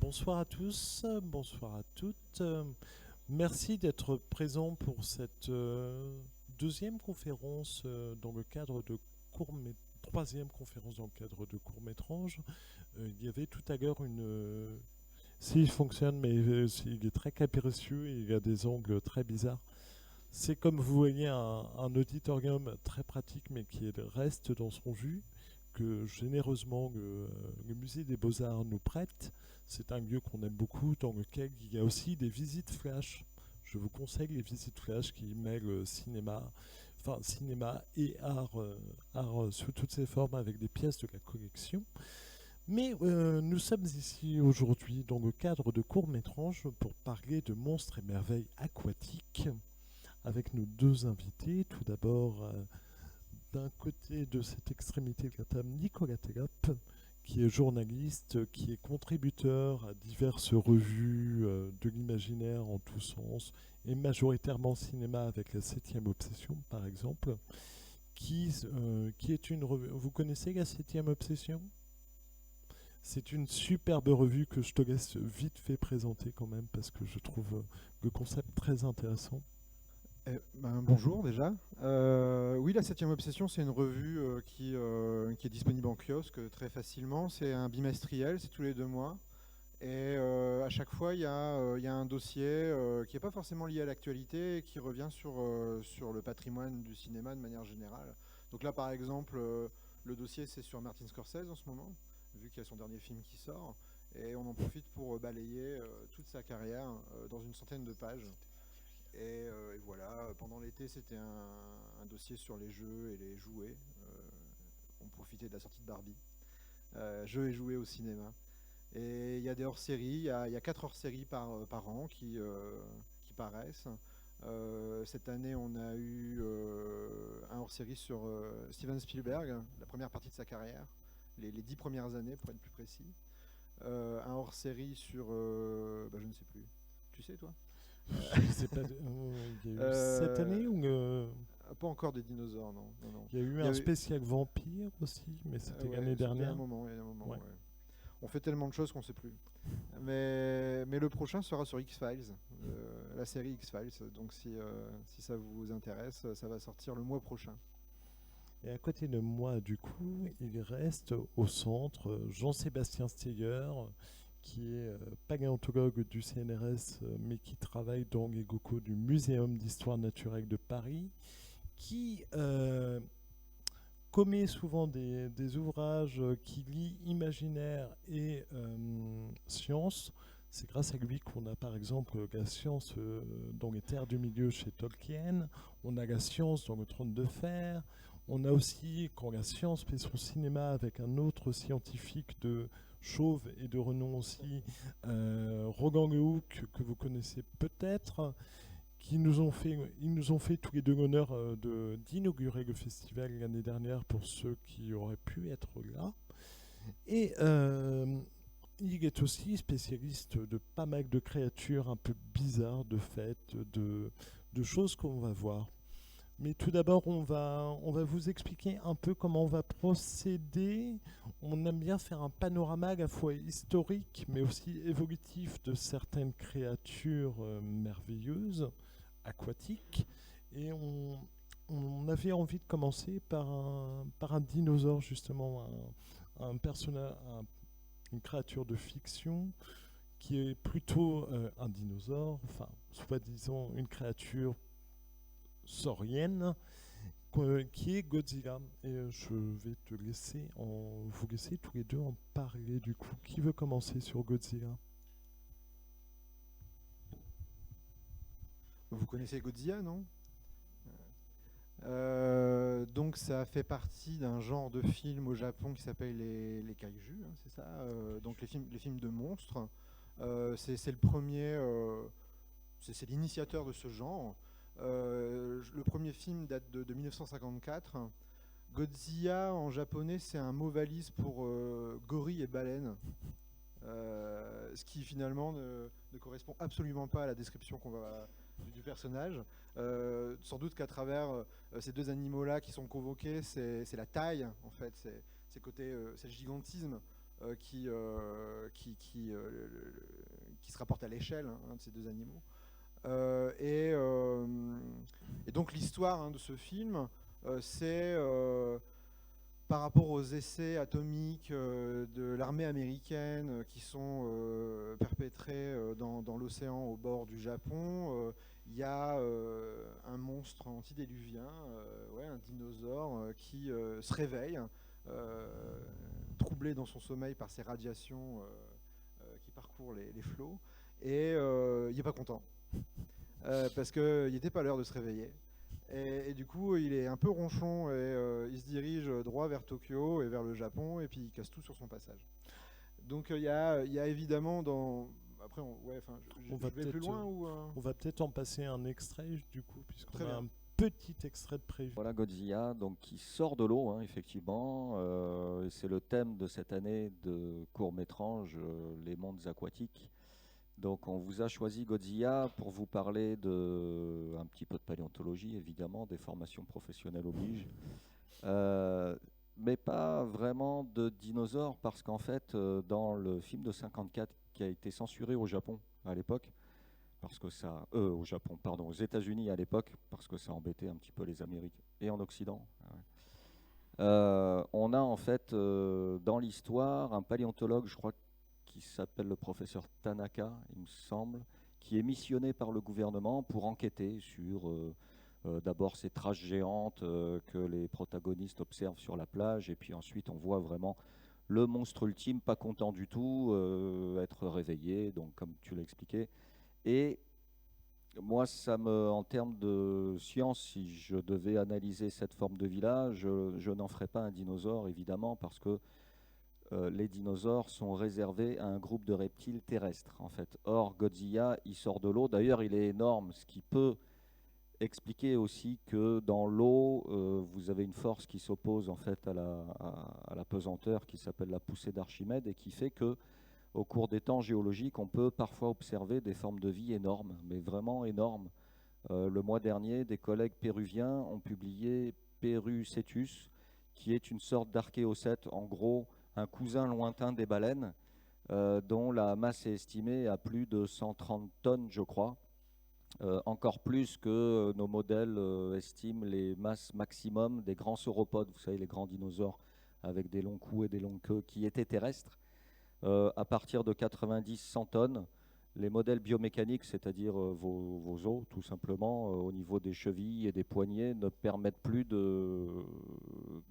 Bonsoir à tous, bonsoir à toutes. Merci d'être présents pour cette deuxième conférence dans le cadre de troisième conférence dans le cadre de court-métrage. Il y avait tout à l'heure s'il fonctionne, mais il est très capricieux et il a des angles très bizarres. C'est comme vous voyez un auditorium très pratique mais qui reste dans son jus, que généreusement le Musée des Beaux-Arts nous prête. C'est un lieu qu'on aime beaucoup, dans lequel il y a aussi des visites flash. Je vous conseille les visites flash qui mêlent cinéma et art sous toutes ses formes avec des pièces de la collection. Mais nous sommes ici aujourd'hui dans le cadre de court-métrage pour parler de monstres et merveilles aquatiques avec nos deux invités. Tout d'abord, d'un côté de cette extrémité de la table, Nicolas Télop, qui est journaliste, qui est contributeur à diverses revues de l'imaginaire en tous sens, et majoritairement cinéma avec la 7e Obsession, par exemple, qui est une revue. Vous connaissez la 7e Obsession ? C'est une superbe revue que je te laisse vite fait présenter quand même, parce que je trouve le concept très intéressant. Bonjour déjà. Oui, la 7e Obsession, c'est une revue qui est disponible en kiosque très facilement. C'est un bimestriel, c'est tous les 2 mois. Et à chaque fois, il y a un dossier qui n'est pas forcément lié à l'actualité et qui revient sur le patrimoine du cinéma de manière générale. Donc là, par exemple, le dossier, c'est sur Martin Scorsese en ce moment, vu qu'il y a son dernier film qui sort. Et on en profite pour balayer toute sa carrière dans une centaine de pages. Et voilà, pendant l'été, c'était un dossier sur les jeux et les jouets. On profitait de la sortie de Barbie. Jeux et jouets au cinéma. Et il y a des hors-séries, il y a 4 hors-séries par an qui paraissent. Cette année, on a eu un hors-série sur Steven Spielberg, la première partie de sa carrière, les 10 premières années pour être plus précis. Un hors-série sur... je ne sais plus. Tu sais, toi? Je sais pas, il y a eu cette Euh, année ou Pas encore des dinosaures, non. Non, non. il y a eu Il y un avait, spécial vampire aussi, mais c'était ouais, l'année c'était il y a un dernière. moment, il y a un moment, Ouais. ouais. On fait tellement de choses qu'on ne sait plus. Mais le prochain sera sur X-Files, la série X-Files. Donc si ça vous intéresse, ça va sortir le mois prochain. Et à côté de moi, du coup, il reste au centre Jean-Sébastien Steyer, qui est paléontologue du CNRS, mais qui travaille dans les locaux du Muséum d'histoire naturelle de Paris, qui commet souvent des ouvrages qui lient imaginaire et science. C'est grâce à lui qu'on a par exemple la science dans les terres du milieu chez Tolkien, on a la science dans le trône de fer, on a aussi, quand la science fait son cinéma avec un autre scientifique de chauve et de renom aussi, Rogan Lehoucq, que vous connaissez peut-être, ils nous ont fait tous les deux l'honneur d'inaugurer le festival l'année dernière pour ceux qui auraient pu être là. Et il est aussi spécialiste de pas mal de créatures un peu bizarres, de fêtes, de choses qu'on va voir. Mais tout d'abord, on va vous expliquer un peu comment on va procéder. On aime bien faire un panorama à la fois historique, mais aussi évolutif de certaines créatures merveilleuses, aquatiques. Et on avait envie de commencer par un dinosaure, justement, un personnage, une créature de fiction qui est plutôt un dinosaure, enfin, soi-disant une créature saurienne, qui est Godzilla. Et je vais vous laisser tous les deux en parler du coup. Qui veut commencer sur Godzilla? Vous connaissez Godzilla, non? Donc ça fait partie d'un genre de film au Japon qui s'appelle les kaiju, hein, c'est ça, donc les films de monstres. C'est le premier, c'est l'initiateur de ce genre. Le premier film date de 1954. Godzilla en japonais, c'est un mot valise pour gorille et baleine. Ce qui finalement ne correspond absolument pas à la description du personnage. Sans doute qu'à travers ces deux animaux-là qui sont convoqués, c'est la taille, en fait, c'est le gigantisme qui se rapporte à l'échelle, de ces deux animaux. Et donc l'histoire de ce film, c'est par rapport aux essais atomiques de l'armée américaine qui sont perpétrés dans l'océan au bord du Japon. Il y a un monstre antédiluvien, un dinosaure, qui se réveille, troublé dans son sommeil par ces radiations qui parcourent les flots, et il n'est pas content, parce qu'il n'était pas l'heure de se réveiller. Et du coup, il est un peu ronchon, et il se dirige droit vers Tokyo et vers le Japon, et puis il casse tout sur son passage. Donc il y a évidemment dans... Après, je vais plus loin ou On va peut-être en passer un extrait, du coup, puisqu'on Très a bien. un petit extrait de prévu. Voilà Godzilla, donc qui sort de l'eau, hein, effectivement. Et c'est le thème de cette année de court-métrage, Les mondes aquatiques. Donc on vous a choisi Godzilla pour vous parler de un petit peu de paléontologie, évidemment, des formations professionnelles obligent. Mais pas vraiment de dinosaures, parce qu'en fait, dans le film de 54 qui a été censuré au Japon à l'époque, parce que ça, au Japon, pardon, aux États-Unis à l'époque, parce que ça embêtait un petit peu les Américains, et en Occident. On a en fait dans l'histoire un paléontologue, je crois, qui s'appelle le professeur Tanaka, il me semble, qui est missionné par le gouvernement pour enquêter sur d'abord ces traces géantes que les protagonistes observent sur la plage, et puis ensuite on voit vraiment le monstre ultime, pas content du tout, être réveillé, donc comme tu l'as expliqué. Et moi, en termes de science, si je devais analyser cette forme de vie-là, je n'en ferais pas un dinosaure, évidemment, parce que les dinosaures sont réservés à un groupe de reptiles terrestres, en fait. Or, Godzilla, il sort de l'eau. D'ailleurs, il est énorme, ce qui peut expliquer aussi que dans l'eau, vous avez une force qui s'oppose en fait à la pesanteur, qui s'appelle la poussée d'Archimède, et qui fait que au cours des temps géologiques, on peut parfois observer des formes de vie énormes, mais vraiment énormes. Le mois dernier, des collègues péruviens ont publié Perucetus, qui est une sorte d'archéocète, en gros un cousin lointain des baleines, dont la masse est estimée à plus de 130 tonnes, je crois. Encore plus que nos modèles estiment les masses maximum des grands sauropodes, vous savez, les grands dinosaures avec des longs coups et des longues queues qui étaient terrestres. À partir de 90-100 tonnes, les modèles biomécaniques, c'est-à-dire vos os, tout simplement, au niveau des chevilles et des poignets, ne permettent plus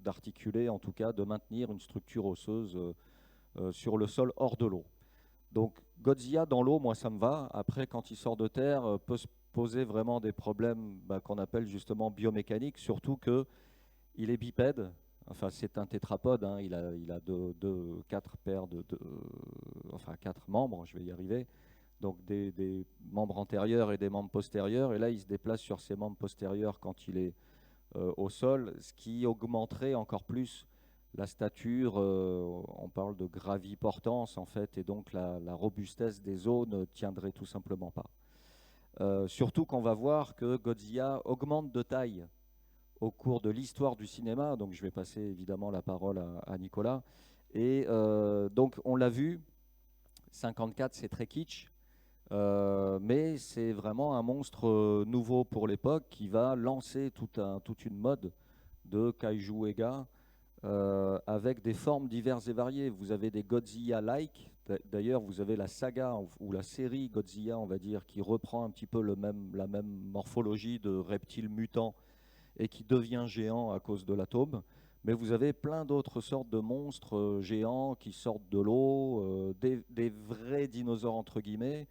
d'articuler, en tout cas de maintenir une structure osseuse sur le sol hors de l'eau. Donc Godzilla dans l'eau, moi ça me va. Après, quand il sort de terre, peut se poser vraiment des problèmes qu'on appelle justement biomécaniques, surtout qu'il est bipède. Enfin, c'est un tétrapode, hein. Il a quatre paires quatre membres, je vais y arriver. Donc des membres antérieurs et des membres postérieurs. Et là, il se déplace sur ses membres postérieurs quand il est au sol, ce qui augmenterait encore plus la stature. On parle de graviportance, en fait, et donc la robustesse des os ne tiendrait tout simplement pas. Surtout qu'on va voir que Godzilla augmente de taille au cours de l'histoire du cinéma, donc je vais passer évidemment la parole à Nicolas. Et donc on l'a vu, 54 c'est très kitsch, mais c'est vraiment un monstre nouveau pour l'époque qui va lancer toute une mode de kaiju Ega avec des formes diverses et variées. Vous avez des Godzilla-like, d'ailleurs vous avez la saga ou la série Godzilla, on va dire, qui reprend un petit peu la même morphologie de reptiles mutants et qui devient géant à cause de l'atome. Mais vous avez plein d'autres sortes de monstres géants qui sortent de l'eau, des vrais dinosaures entre guillemets.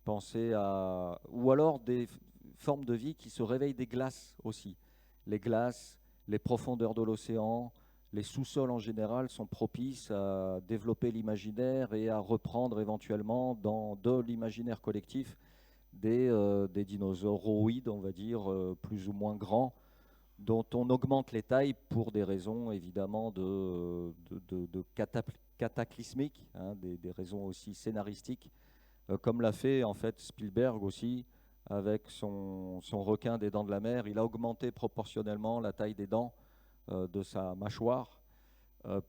Pensez à... Ou alors des formes de vie qui se réveillent des glaces aussi. Les glaces, les profondeurs de l'océan, les sous-sols en général sont propices à développer l'imaginaire et à reprendre éventuellement de l'imaginaire collectif des dinosauroïdes, on va dire, plus ou moins grands, dont on augmente les tailles pour des raisons évidemment de cataclysmiques, hein, des raisons aussi scénaristiques, comme l'a fait en fait Spielberg aussi avec son requin des dents de la mer. Il a augmenté proportionnellement la taille des dents de sa mâchoire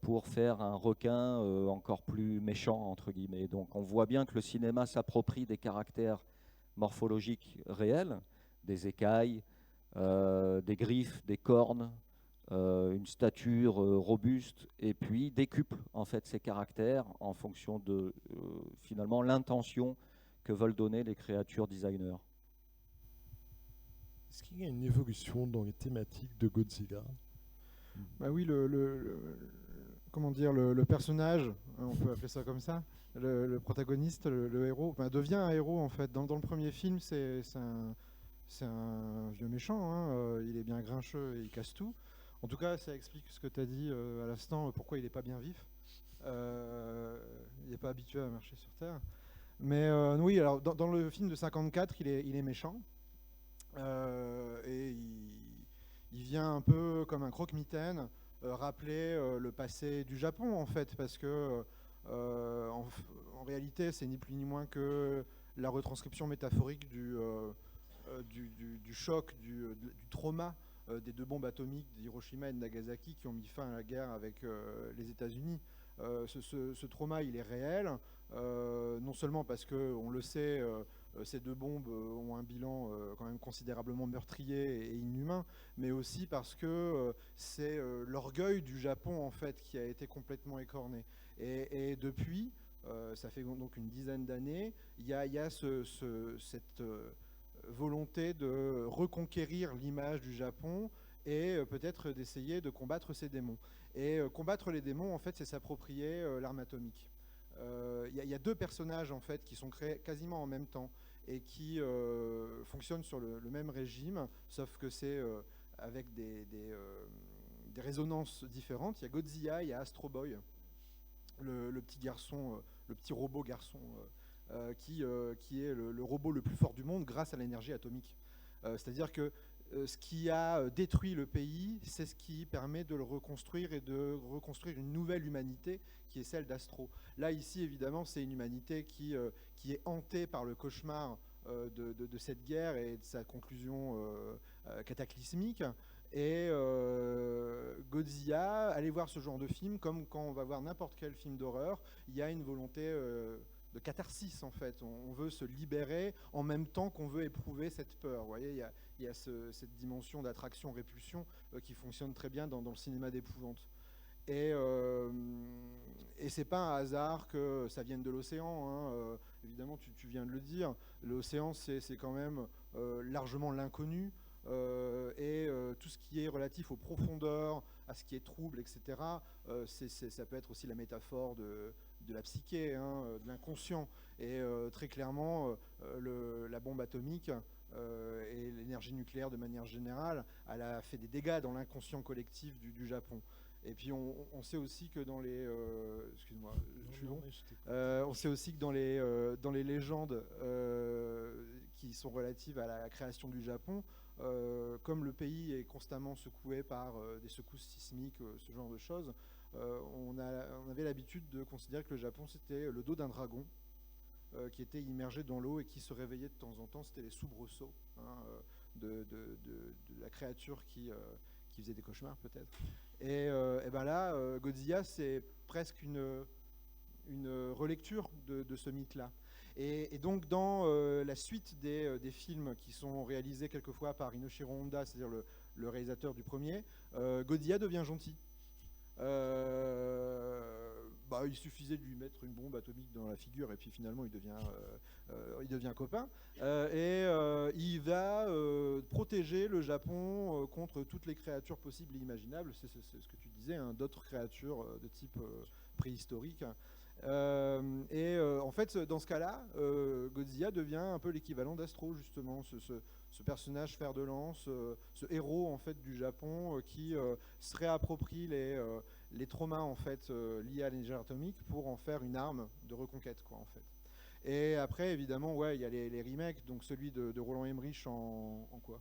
pour faire un requin encore plus méchant, entre guillemets. Donc on voit bien que le cinéma s'approprie des caractères morphologiques réels, des écailles, des griffes, des cornes, une stature robuste, et puis décuple en fait ces caractères en fonction de finalement l'intention que veulent donner les créatures designers. Est-ce qu'il y a une évolution dans les thématiques de Godzilla? Bah oui, comment dire, le personnage, on peut appeler ça comme ça, le protagoniste, le héros, devient un héros en fait. Dans le premier film, c'est un vieux méchant, hein, il est bien grincheux et il casse tout. En tout cas, ça explique ce que tu as dit à l'instant, pourquoi il n'est pas bien vif. Il n'est pas habitué à marcher sur Terre. Mais oui, alors dans le film de 54, il est méchant. Et il vient un peu comme un croque-mitaine rappeler le passé du Japon en fait, parce que en réalité c'est ni plus ni moins que la retranscription métaphorique du choc, du trauma des 2 bombes atomiques d'Hiroshima et de Nagasaki qui ont mis fin à la guerre avec les États-Unis. Ce trauma il est réel, non seulement parce que on le sait, ces 2 bombes ont un bilan quand même considérablement meurtrier et inhumain, mais aussi parce que c'est l'orgueil du Japon en fait qui a été complètement écorné. Et depuis, ça fait donc une dizaine d'années, il y a cette volonté de reconquérir l'image du Japon et peut-être d'essayer de combattre ces démons. Et combattre les démons, en fait, c'est s'approprier l'arme atomique. Il y a 2 personnages en fait qui sont créés quasiment en même temps et qui fonctionnent sur le même régime, sauf que c'est avec des résonances différentes. Il y a Godzilla, il y a Astro Boy, le petit garçon, le petit robot garçon qui est le robot le plus fort du monde grâce à l'énergie atomique. C'est-à-dire que ce qui a détruit le pays, c'est ce qui permet de le reconstruire et de reconstruire une nouvelle humanité qui est celle d'Astro. Là, ici, évidemment, c'est une humanité qui est hantée par le cauchemar de cette guerre et de sa conclusion cataclysmique. Et Godzilla, allez voir ce genre de film, comme quand on va voir n'importe quel film d'horreur, il y a une volonté de catharsis en fait. On veut se libérer en même temps qu'on veut éprouver cette peur. Vous voyez, il y a cette dimension d'attraction-répulsion qui fonctionne très bien dans le cinéma d'épouvante. Et c'est pas un hasard que ça vienne de l'océan, hein. Évidemment, tu viens de le dire, l'océan c'est quand même largement l'inconnu. Tout ce qui est relatif aux profondeurs, à ce qui est trouble, etc., ça peut être aussi la métaphore de la psyché, hein, de l'inconscient. Et très clairement, la bombe atomique et l'énergie nucléaire de manière générale, elle a fait des dégâts dans l'inconscient collectif du Japon. Et puis on sait aussi que dans les excuse-moi, je suis long. On sait aussi que dans les légendes qui sont relatives à la création du Japon, comme le pays est constamment secoué par des secousses sismiques, ce genre de choses, on avait l'habitude de considérer que le Japon c'était le dos d'un dragon qui était immergé dans l'eau et qui se réveillait de temps en temps. C'était les soubresauts, hein, de la créature qui faisait des cauchemars peut-être. Et ben là, Godzilla, c'est presque une relecture de ce mythe-là. Et donc dans la suite des films qui sont réalisés quelquefois par Inoshiro Honda, c'est-à-dire le réalisateur du premier, Godzilla devient gentil. Il suffisait de lui mettre une bombe atomique dans la figure et puis finalement il devient copain. Il va protéger le Japon contre toutes les créatures possibles et imaginables. C'est ce que tu disais, hein, d'autres créatures de type préhistorique. En fait, dans ce cas-là, Godzilla devient un peu l'équivalent d'Astro, justement, ce personnage fer de lance, ce héros en fait du Japon qui se réapproprie les traumas en fait liés à l'énergie atomique pour en faire une arme de reconquête, quoi, en fait. Et après, évidemment, ouais, il y a les remakes, donc celui de Roland Emmerich en quoi ?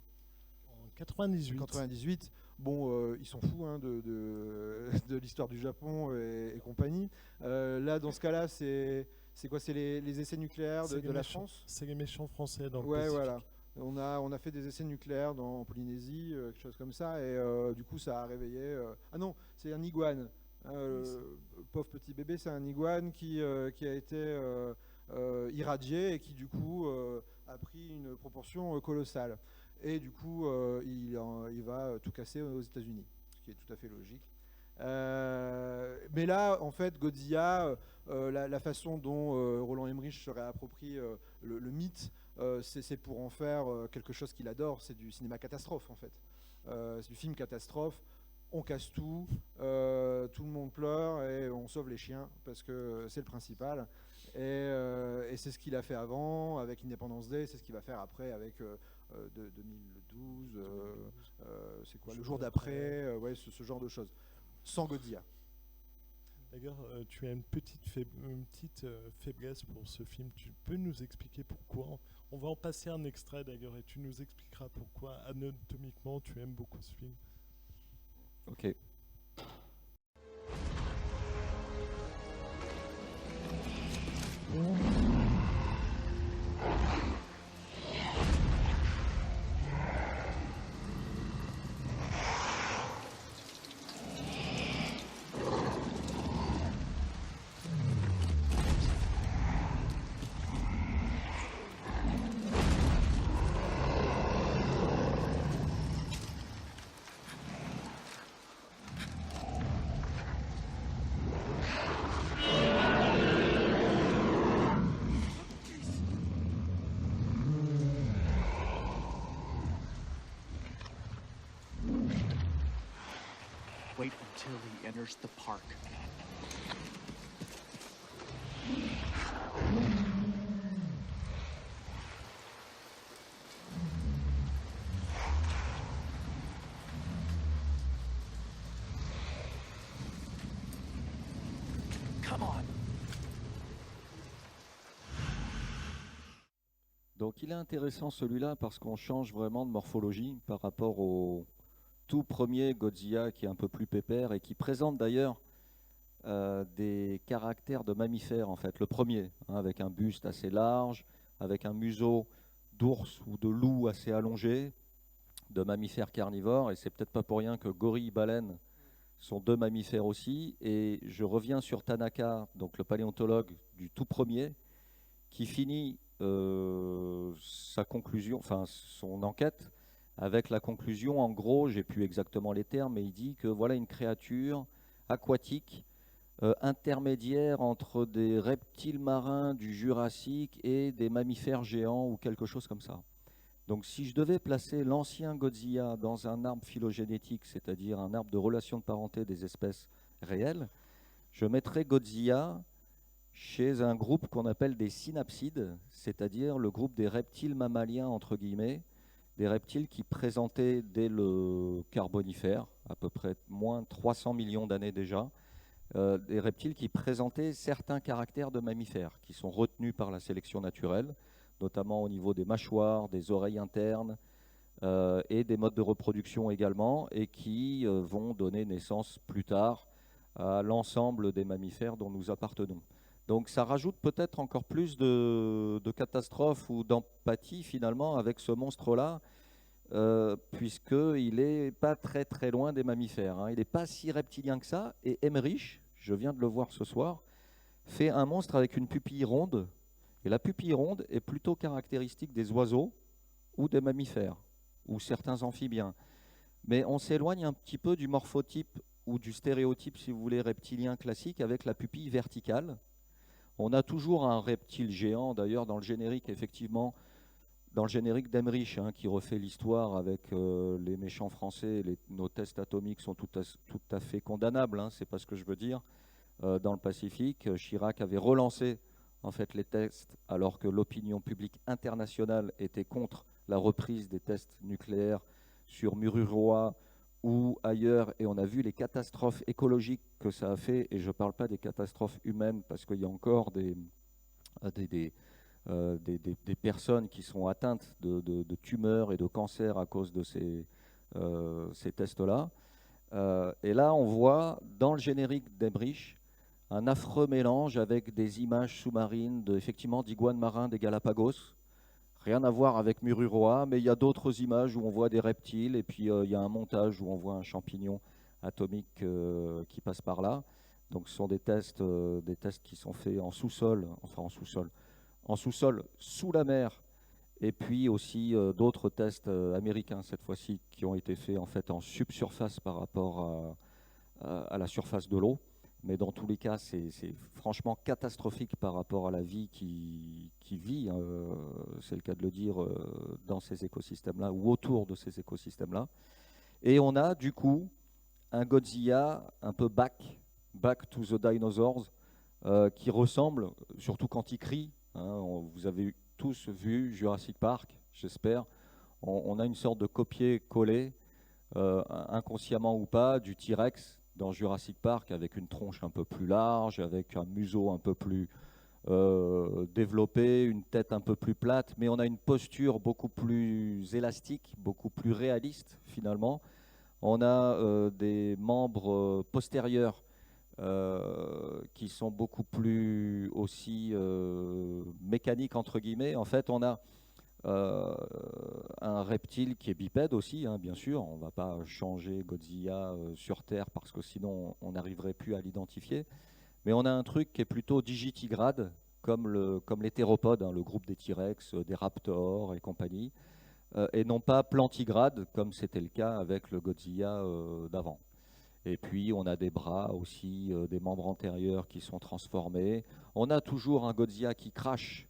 En 98. 98. Bon, ils sont fous, hein, de l'histoire du Japon et compagnie. Là, dans ce cas-là, c'est quoi ? C'est les essais nucléaires de la France ? C'est les méchants français dans le Ouais, Pacifique. voilà. On a fait des essais nucléaires en Polynésie, quelque chose comme ça, et du coup, ça a réveillé... Ah non, c'est un iguane. Le pauvre petit bébé, c'est un iguane qui a été irradié et qui du coup a pris une proportion colossale. Et du coup, il va tout casser aux États-Unis, ce qui est tout à fait logique. Mais là, en fait, Godzilla, la façon dont Roland Emmerich se réapproprie le mythe, c'est pour en faire quelque chose qu'il adore. C'est du cinéma catastrophe, en fait. C'est du film catastrophe. On casse tout, tout le monde pleure et on sauve les chiens parce que c'est le principal. Et c'est ce qu'il a fait avant avec Independence Day, c'est ce qu'il va faire après avec 2012, c'est quoi, le jour d'après, ouais, ce genre de choses. Sans Godzilla. D'ailleurs, tu as une petite faiblesse pour ce film. Tu peux nous expliquer pourquoi? On va en passer un extrait d'ailleurs et tu nous expliqueras pourquoi anatomiquement tu aimes beaucoup ce film. Ok. Wait until he enters the park. Come on. Donc il est intéressant celui-là parce qu'on change vraiment de morphologie par rapport au tout premier Godzilla qui est un peu plus pépère et qui présente d'ailleurs des caractères de mammifères en fait. Le premier, hein, avec un buste assez large, avec un museau d'ours ou de loup assez allongé, de mammifères carnivores, et c'est peut-être pas pour rien que gorille, baleine sont deux mammifères aussi. Et je reviens sur Tanaka, donc le paléontologue du tout premier, qui finit sa conclusion, enfin son enquête, avec la conclusion, en gros, j'ai plus exactement les termes, mais il dit que voilà une créature aquatique intermédiaire entre des reptiles marins du Jurassique et des mammifères géants ou quelque chose comme ça. Donc si je devais placer l'ancien Godzilla dans un arbre phylogénétique, c'est-à-dire un arbre de relation de parenté des espèces réelles, je mettrais Godzilla chez un groupe qu'on appelle des synapsides, c'est-à-dire le groupe des reptiles mammaliens, entre guillemets, des reptiles qui présentaient dès le Carbonifère, à peu près moins de 300 millions d'années déjà, des reptiles qui présentaient certains caractères de mammifères, qui sont retenus par la sélection naturelle, notamment au niveau des mâchoires, des oreilles internes, et des modes de reproduction également, et qui vont donner naissance plus tard à l'ensemble des mammifères dont nous appartenons. Donc ça rajoute peut-être encore plus de catastrophe ou d'empathie finalement avec ce monstre-là, puisqu'il n'est pas très très loin des mammifères, hein. Il n'est pas si reptilien que ça, et Emmerich, je viens de le voir ce soir, fait un monstre avec une pupille ronde, et la pupille ronde est plutôt caractéristique des oiseaux ou des mammifères, ou certains amphibiens. Mais on s'éloigne un petit peu du morphotype ou du stéréotype, si vous voulez, reptilien classique, avec la pupille verticale. On a toujours un reptile géant, d'ailleurs dans le générique, effectivement, dans le générique d'Emmerich, hein, qui refait l'histoire avec les méchants français, nos tests atomiques sont tout à fait condamnables, hein, c'est pas ce que je veux dire. Dans le Pacifique, Chirac avait relancé en fait les tests alors que l'opinion publique internationale était contre la reprise des tests nucléaires sur Mururoa ou ailleurs, et on a vu les catastrophes écologiques que ça a fait, et je ne parle pas des catastrophes humaines parce qu'il y a encore des personnes qui sont atteintes de tumeurs et de cancers à cause de ces tests-là. Et là, on voit dans le générique d'Emmerich un affreux mélange avec des images sous-marines effectivement d'iguanes marins des Galapagos. Rien à voir avec Mururoa, mais il y a d'autres images où on voit des reptiles, et puis il y a un montage où on voit un champignon atomiques qui passent par là. Donc ce sont des tests qui sont faits en sous-sol, en sous-sol sous la mer, et puis aussi d'autres tests américains cette fois-ci qui ont été faits en fait en subsurface par rapport à la surface de l'eau. Mais dans tous les cas, c'est franchement catastrophique par rapport à la vie qui vit, c'est le cas de le dire, dans ces écosystèmes-là ou autour de ces écosystèmes-là. Et on a du coup un Godzilla un peu back to the dinosaurs, qui ressemble, surtout quand il crie. Vous avez tous vu Jurassic Park, j'espère. On a une sorte de copier-coller, inconsciemment ou pas, du T-Rex dans Jurassic Park, avec une tronche un peu plus large, avec un museau un peu plus développé, une tête un peu plus plate, mais on a une posture beaucoup plus élastique, beaucoup plus réaliste finalement. On a des membres postérieurs qui sont beaucoup plus aussi mécaniques entre guillemets. En fait, on a un reptile qui est bipède aussi, bien sûr. On ne va pas changer Godzilla sur Terre parce que sinon on n'arriverait plus à l'identifier. Mais on a un truc qui est plutôt digitigrade, comme les théropodes, le groupe des T-Rex, des raptors et compagnie, et non pas plantigrade, comme c'était le cas avec le Godzilla d'avant. Et puis on a des bras aussi, des membres antérieurs qui sont transformés. On a toujours un Godzilla qui crache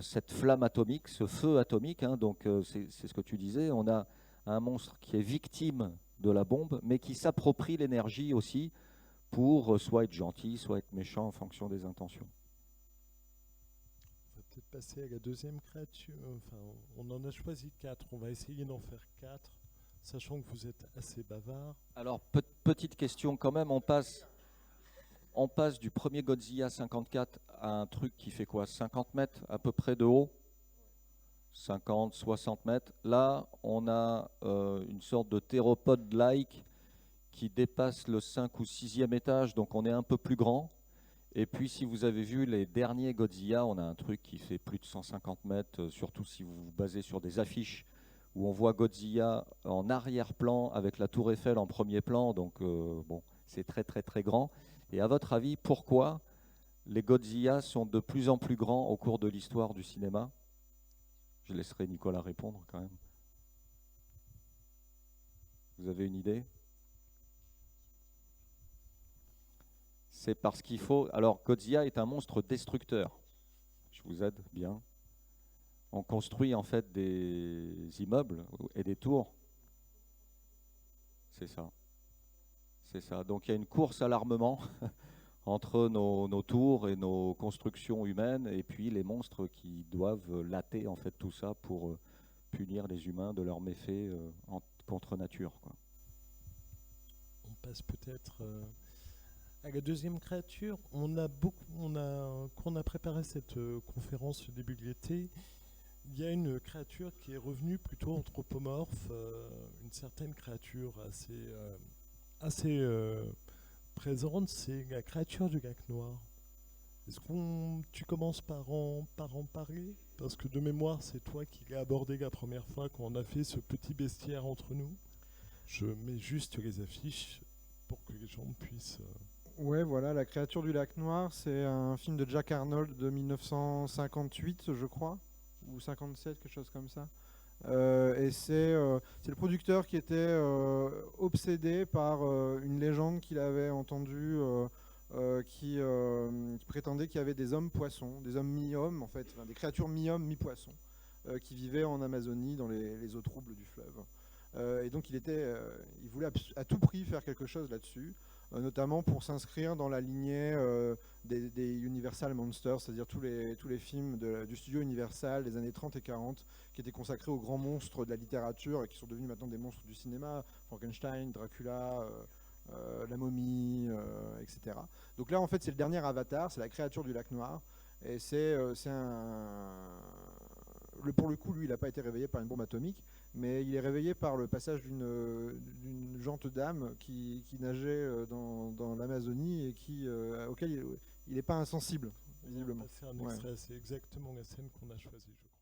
cette flamme atomique, ce feu atomique. Donc c'est ce que tu disais. On a un monstre qui est victime de la bombe, mais qui s'approprie l'énergie aussi pour soit être gentil, soit être méchant en fonction des intentions. On va peut-être passer à la deuxième créature. Enfin, on en a choisi 4. On va essayer d'en faire 4, sachant que vous êtes assez bavard. Alors, petite question quand même, on passe du premier Godzilla 54 à un truc qui fait quoi, 50 mètres à peu près de haut, 50, 60 mètres. Là, on a une sorte de théropode-like qui dépasse le 5 ou 6e étage, donc on est un peu plus grand. Et puis, si vous avez vu les derniers Godzilla, on a un truc qui fait plus de 150 mètres, surtout si vous vous basez sur des affiches où on voit Godzilla en arrière-plan avec la Tour Eiffel en premier plan, donc bon, c'est très très très grand. Et à votre avis, pourquoi les Godzilla sont de plus en plus grands au cours de l'histoire du cinéma? Je laisserai Nicolas répondre quand même. Vous avez une idée? C'est parce qu'il faut... Alors, Godzilla est un monstre destructeur. Je vous aide bien. On construit en fait des immeubles et des tours. C'est ça. C'est ça. Donc il y a une course à l'armement entre nos tours et nos constructions humaines, et puis les monstres qui doivent latter en fait tout ça pour punir les humains de leurs méfaits contre nature, quoi. On passe peut-être à la deuxième créature. Qu'on a préparé cette conférence au début de l'été. Il y a une créature qui est revenue plutôt anthropomorphe, une certaine créature assez présente, c'est la créature du lac Noir. Est-ce que tu commences par en parler? Parce que de mémoire, c'est toi qui l'as abordé la première fois quand on a fait ce petit bestiaire entre nous. Je mets juste les affiches pour que les gens puissent... Ouais, voilà, La créature du lac Noir, c'est un film de Jack Arnold de 1958, je crois, ou 57, quelque chose comme ça. Et c'est le producteur qui était obsédé par une légende qu'il avait entendue qui prétendait qu'il y avait des hommes poissons, des hommes mi-hommes en fait, enfin, des créatures mi-hommes, mi-poissons, qui vivaient en Amazonie dans les eaux troubles du fleuve. Et donc il voulait à tout prix faire quelque chose là-dessus, notamment pour s'inscrire dans la lignée des Universal Monsters, c'est-à-dire tous les films du studio Universal des années 30 et 40 qui étaient consacrés aux grands monstres de la littérature et qui sont devenus maintenant des monstres du cinéma, Frankenstein, Dracula, la momie, etc. Donc là en fait c'est le dernier Avatar, c'est la créature du lac Noir, et pour le coup, lui, il n'a pas été réveillé par une bombe atomique, mais il est réveillé par le passage d'une jante dame qui nageait dans l'Amazonie et auquel il n'est pas insensible, visiblement. C'est un extrait, c'est exactement la scène qu'on a choisie, je crois.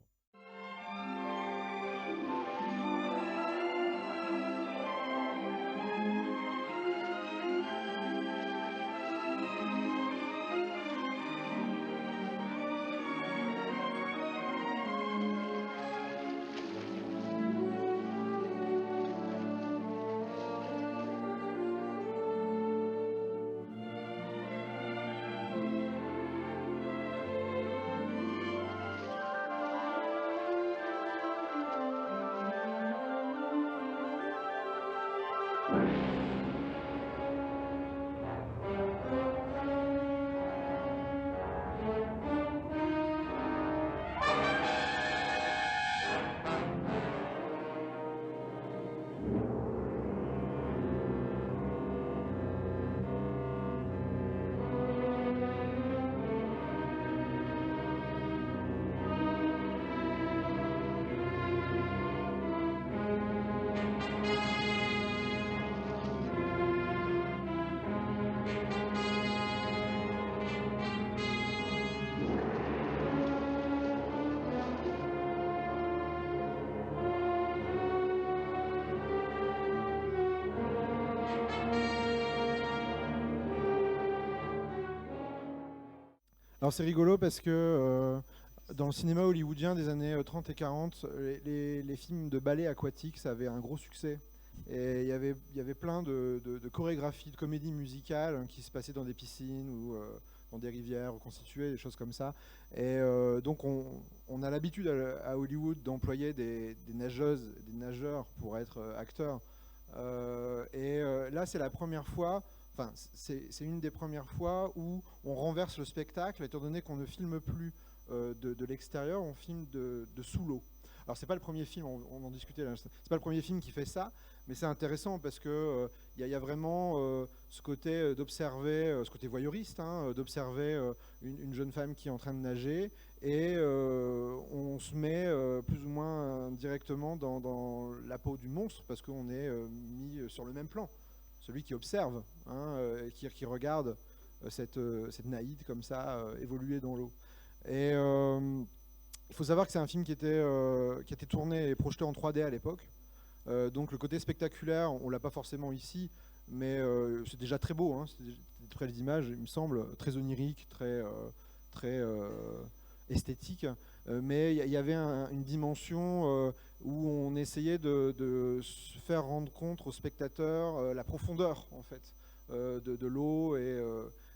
Alors c'est rigolo parce que dans le cinéma hollywoodien des années 30 et 40, les films de ballet aquatique, ça avait un gros succès. Et il y avait plein de chorégraphies, de comédies musicales qui se passaient dans des piscines ou dans des rivières reconstituées, des choses comme ça. Et donc on a l'habitude à Hollywood d'employer des nageuses, des nageurs pour être acteurs. Là, c'est la première fois, enfin, c'est une des premières fois où on renverse le spectacle, étant donné qu'on ne filme plus de l'extérieur, on filme de sous l'eau. Alors c'est pas le premier film, on en discutait là, c'est pas le premier film qui fait ça, mais c'est intéressant parce que y a vraiment ce côté d'observer, ce côté voyeuriste, hein, d'observer une jeune femme qui est en train de nager, et on se met plus ou moins directement dans la peau du monstre parce qu'on est mis sur le même plan. Celui qui observe, hein, qui regarde cette naïde comme ça évoluer dans l'eau. Et il faut savoir que c'est un film qui a été tourné et projeté en 3D à l'époque. Donc le côté spectaculaire, on l'a pas forcément ici, mais c'est déjà très beau. Hein, c'est des très belles images, il me semble, très onirique, très esthétique. Mais il y avait une dimension où on essayait de se faire rendre compte aux spectateurs la profondeur en fait de l'eau et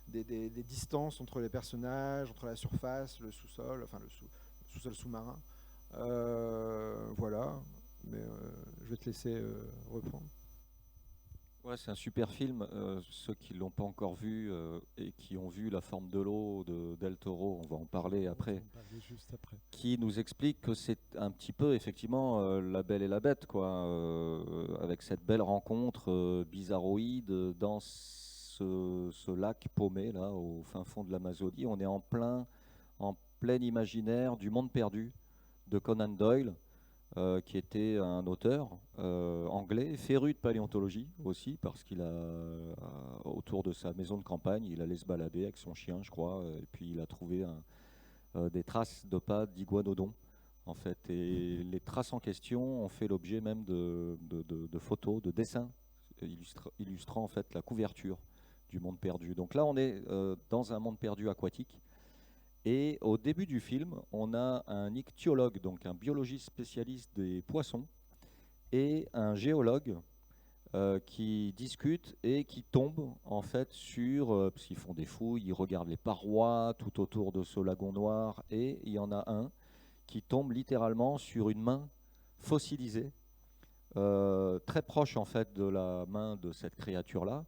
des distances entre les personnages, entre la surface, le sous-sol, enfin le sous-sol sous-marin. Voilà, mais je vais te laisser reprendre. Ouais, c'est un super film. Ceux qui ne l'ont pas encore vu et qui ont vu La forme de l'eau de Del Toro, on va en parler après, On va en parler juste après. qui nous explique que c'est un petit peu effectivement La Belle et la Bête, quoi, avec cette belle rencontre bizarroïde dans ce lac paumé là au fin fond de l'Amazonie. On est en plein imaginaire du monde perdu de Conan Doyle, qui était un auteur anglais, féru de paléontologie aussi, parce qu'il autour de sa maison de campagne, il allait se balader avec son chien, je crois, et puis il a trouvé des traces de pas d'iguanodon, en fait. Et les traces en question ont fait l'objet même de photos, de dessins illustrant en fait la couverture du monde perdu. Donc là, on est dans un monde perdu aquatique. Et au début du film, on a un ichtyologue, donc un biologiste spécialiste des poissons, et un géologue qui discutent et qui tombent en fait sur, parce qu'ils font des fouilles, ils regardent les parois tout autour de ce lagon noir, et il y en a un qui tombe littéralement sur une main fossilisée, très proche en fait de la main de cette créature-là,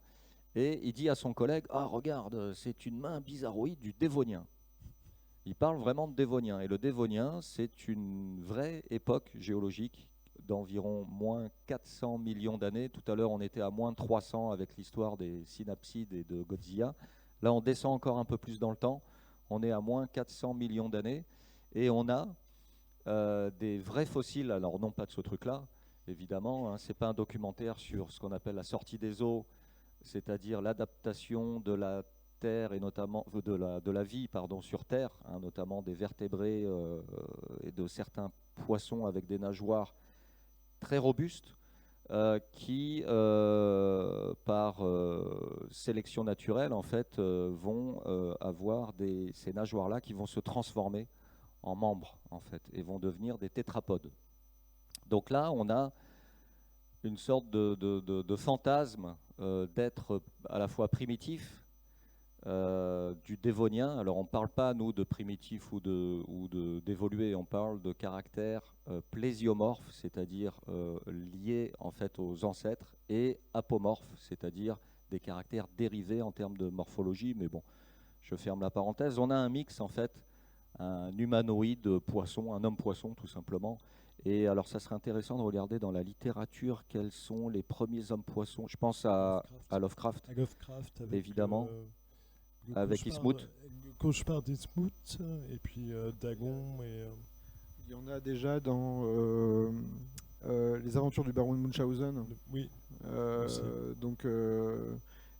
et il dit à son collègue: ah, regarde, c'est une main bizarroïde du Dévonien. Il parle vraiment de Dévonien. Et le Dévonien, c'est une vraie époque géologique d'environ moins 400 millions d'années. Tout à l'heure, on était à moins 300 avec l'histoire des synapsides et de Godzilla. Là, on descend encore un peu plus dans le temps. On est à moins 400 millions d'années. Et on a des vrais fossiles. Alors, non pas de ce truc-là, évidemment. Hein, ce n'est pas un documentaire sur ce qu'on appelle la sortie des eaux, c'est-à-dire l'adaptation de la Terre et notamment de la vie sur Terre, hein, notamment des vertébrés et de certains poissons avec des nageoires très robustes qui, par sélection naturelle, en fait, vont avoir ces nageoires-là qui vont se transformer en membres, en fait, et vont devenir des tétrapodes. Donc là, on a une sorte de fantasme d'être à la fois primitif, du dévonien. Alors on ne parle pas, nous, de primitif ou d'évolué, on parle de caractères plésiomorphes, c'est-à-dire liés en fait aux ancêtres, et apomorphes, c'est-à-dire des caractères dérivés en termes de morphologie, mais bon, je ferme la parenthèse. On a un mix, en fait, un humanoïde poisson, un homme poisson tout simplement. Et alors ça serait intéressant de regarder dans la littérature quels sont les premiers hommes poissons. Je pense à Lovecraft, avec, évidemment. Avec Ismouth. Cauchemar d'Ismouth, et puis Dagon. Il y en a déjà dans Les Aventures du baron de Munchausen. Oui. Donc,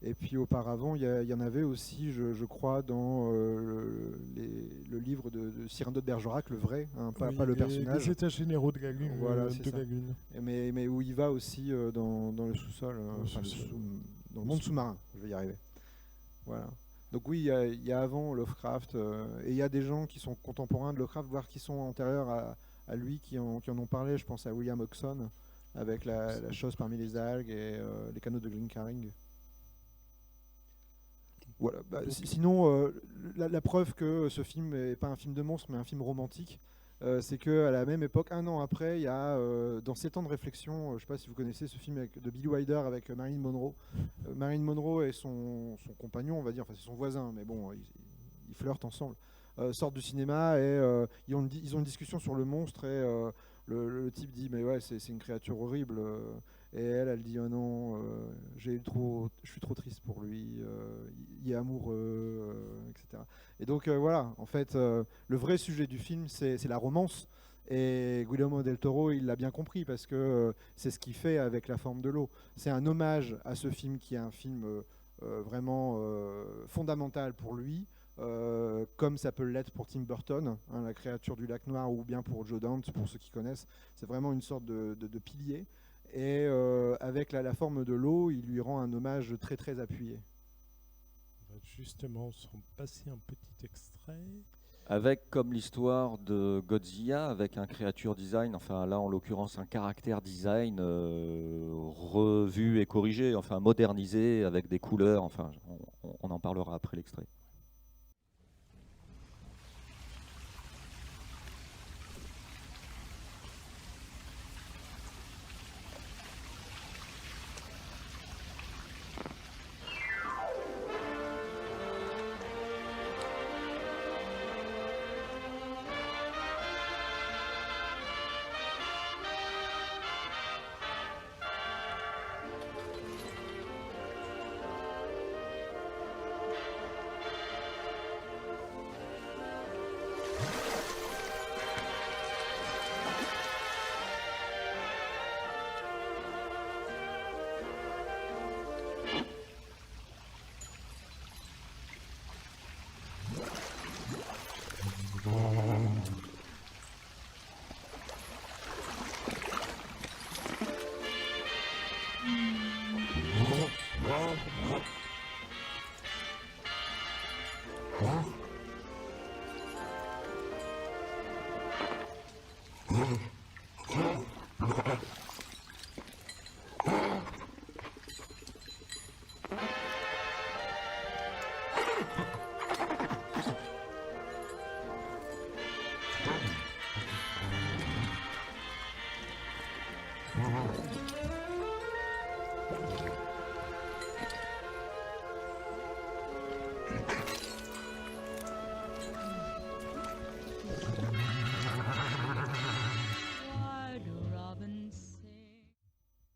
et puis auparavant, il y en avait aussi, je crois, dans le livre de Cyrano de Bergerac, le vrai, hein, pas le personnage. Les états généraux de Lagune. Voilà, c'est ça. Mais où il va aussi dans le sous-sol, dans le monde sous-marin, je vais y arriver. Voilà. Donc oui, il y a avant Lovecraft, et il y a des gens qui sont contemporains de Lovecraft, voire qui sont antérieurs à lui, qui en ont parlé. Je pense à William Hodgson, avec la chose parmi les algues et les canaux de Glencairn. Voilà. Sinon, la preuve que ce film n'est pas un film de monstre, mais un film romantique, c'est qu'à la même époque, un an après, il y a dans 7 ans de réflexion, je ne sais pas si vous connaissez ce film de Billy Wilder avec Marilyn Monroe. Marilyn Monroe et son compagnon, on va dire, enfin c'est son voisin, mais bon, ils flirtent ensemble, sortent du cinéma et ils ont une discussion sur le monstre et le type dit mais ouais c'est une créature horrible. Et elle dit oh non, je suis trop triste pour lui, il est amoureux, etc. Et donc voilà, en fait, le vrai sujet du film, c'est la romance. Et Guillermo del Toro, il l'a bien compris parce que c'est ce qu'il fait avec La Forme de l'eau. C'est un hommage à ce film qui est un film vraiment fondamental pour lui, comme ça peut l'être pour Tim Burton, hein, La créature du lac noir, ou bien pour Joe Dante, pour ceux qui connaissent. C'est vraiment une sorte de pilier. Et avec la forme de l'eau, il lui rend un hommage très très appuyé. On va justement s'en passer un petit extrait. Avec comme l'histoire de Godzilla, avec un creature design, enfin là en l'occurrence un caractère design revu et corrigé, enfin modernisé avec des couleurs, enfin on en parlera après l'extrait.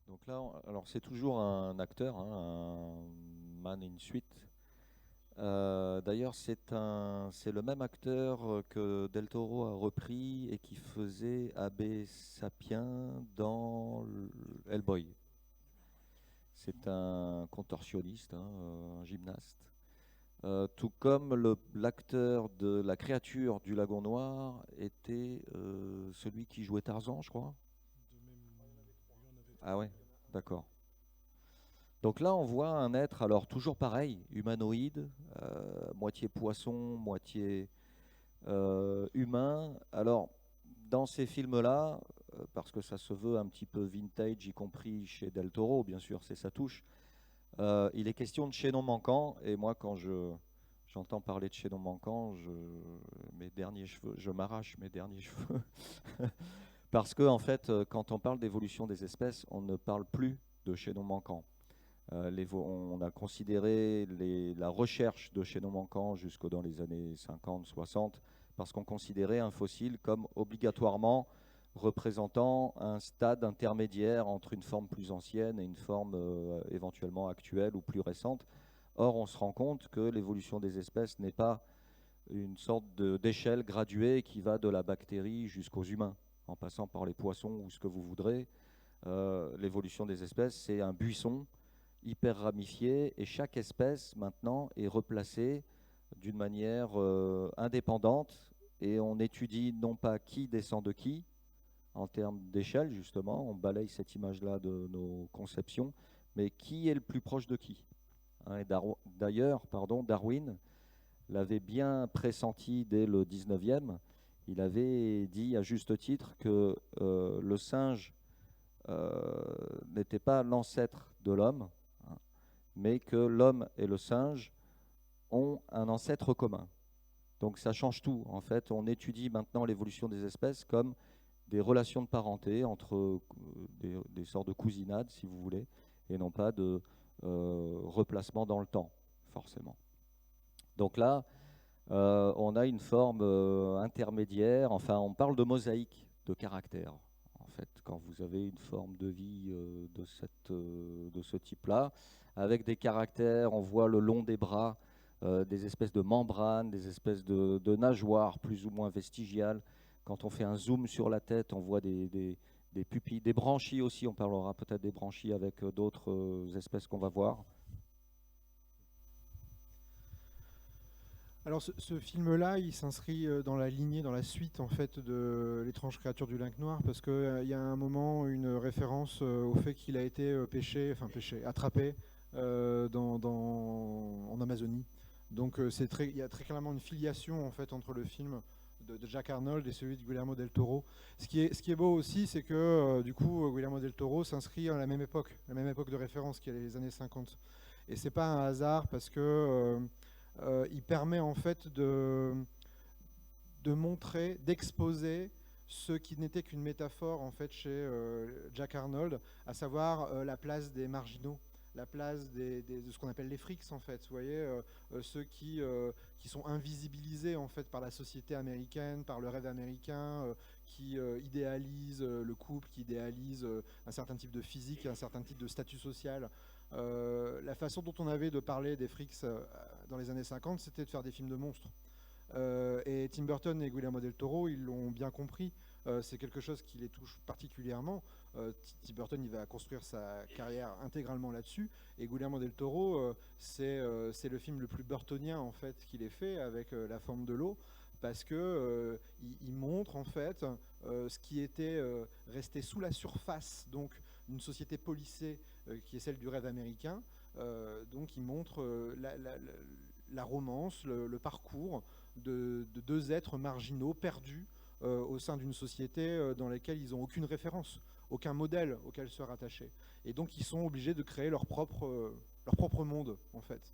Donc là, alors c'est toujours un acteur, hein, un man in suite. D'ailleurs, c'est le même acteur que Del Toro a repris et qui faisait Abbé Sapien dans Hellboy. C'est un contorsionniste, hein, un gymnaste. Tout comme l'acteur de la créature du Lagon Noir était celui qui jouait Tarzan, je crois. Ah ouais, d'accord. Donc là, on voit un être, alors toujours pareil, humanoïde, moitié poisson, moitié humain. Alors, dans ces films-là, parce que ça se veut un petit peu vintage, y compris chez Del Toro, bien sûr, c'est sa touche, il est question de chaînon manquant. Et moi, quand j'entends parler de chaînon manquant, mes derniers cheveux, je m'arrache mes derniers cheveux. Parce que, en fait, quand on parle d'évolution des espèces, on ne parle plus de chaînon manquant. On a considéré la recherche de chaînons manquants jusqu'au dans les années 50, 60, parce qu'on considérait un fossile comme obligatoirement représentant un stade intermédiaire entre une forme plus ancienne et une forme éventuellement actuelle ou plus récente. Or, on se rend compte que l'évolution des espèces n'est pas une sorte d'échelle graduée qui va de la bactérie jusqu'aux humains, en passant par les poissons ou ce que vous voudrez. L'évolution des espèces, c'est un buisson hyper ramifié, et chaque espèce maintenant est replacée d'une manière indépendante, et on étudie non pas qui descend de qui en termes d'échelle, justement, on balaye cette image-là de nos conceptions, mais qui est le plus proche de qui, hein, et d'ailleurs, Darwin l'avait bien pressenti dès le 19e. Il avait dit à juste titre que le singe n'était pas l'ancêtre de l'homme, hein, mais que l'homme et le singe ont un ancêtre commun. Donc ça change tout. En fait, on étudie maintenant l'évolution des espèces comme des relations de parenté entre des sortes de cousinades, si vous voulez, et non pas de replacement dans le temps, forcément. Donc là, on a une forme intermédiaire, enfin on parle de mosaïque de caractères. En fait, quand vous avez une forme de vie de ce type-là, avec des caractères, on voit le long des bras, des espèces de membranes, des espèces de nageoires plus ou moins vestigiales. Quand on fait un zoom sur la tête, on voit des pupilles, des branchies aussi, on parlera peut-être des branchies avec d'autres espèces qu'on va voir. Alors ce film-là, il s'inscrit dans la lignée, dans la suite en fait de L'étrange créature du lac noir, parce qu'il y a un moment une référence au fait qu'il a été attrapé en Amazonie. Donc il y a très clairement une filiation en fait entre le film de Jack Arnold et celui de Guillermo del Toro. Ce qui est beau aussi, c'est que du coup Guillermo del Toro s'inscrit à la même époque de référence qui est les années 50. Et c'est pas un hasard parce que il permet en fait de montrer, d'exposer ce qui n'était qu'une métaphore en fait chez Jack Arnold, à savoir la place des marginaux, la place de ce qu'on appelle les frics en fait. Vous voyez, ceux qui sont invisibilisés en fait par la société américaine, par le rêve américain, qui idéalisent le couple, qui idéalisent un certain type de physique, un certain type de statut social. La façon dont on avait de parler des frics dans les années 50, c'était de faire des films de monstres. Et Tim Burton et Guillermo del Toro, ils l'ont bien compris. C'est quelque chose qui les touche particulièrement. Tim Burton, il va construire sa carrière intégralement là-dessus. Et Guillermo del Toro, c'est le film le plus burtonien en fait qu'il ait fait avec La forme de l'eau, parce que il montre en fait ce qui était resté sous la surface, donc d'une société policée qui est celle du rêve américain. Donc il montre la romance, le parcours de deux êtres marginaux perdus au sein d'une société dans laquelle ils n'ont aucune référence, aucun modèle auquel se rattacher. Et donc ils sont obligés de créer leur propre monde, en fait.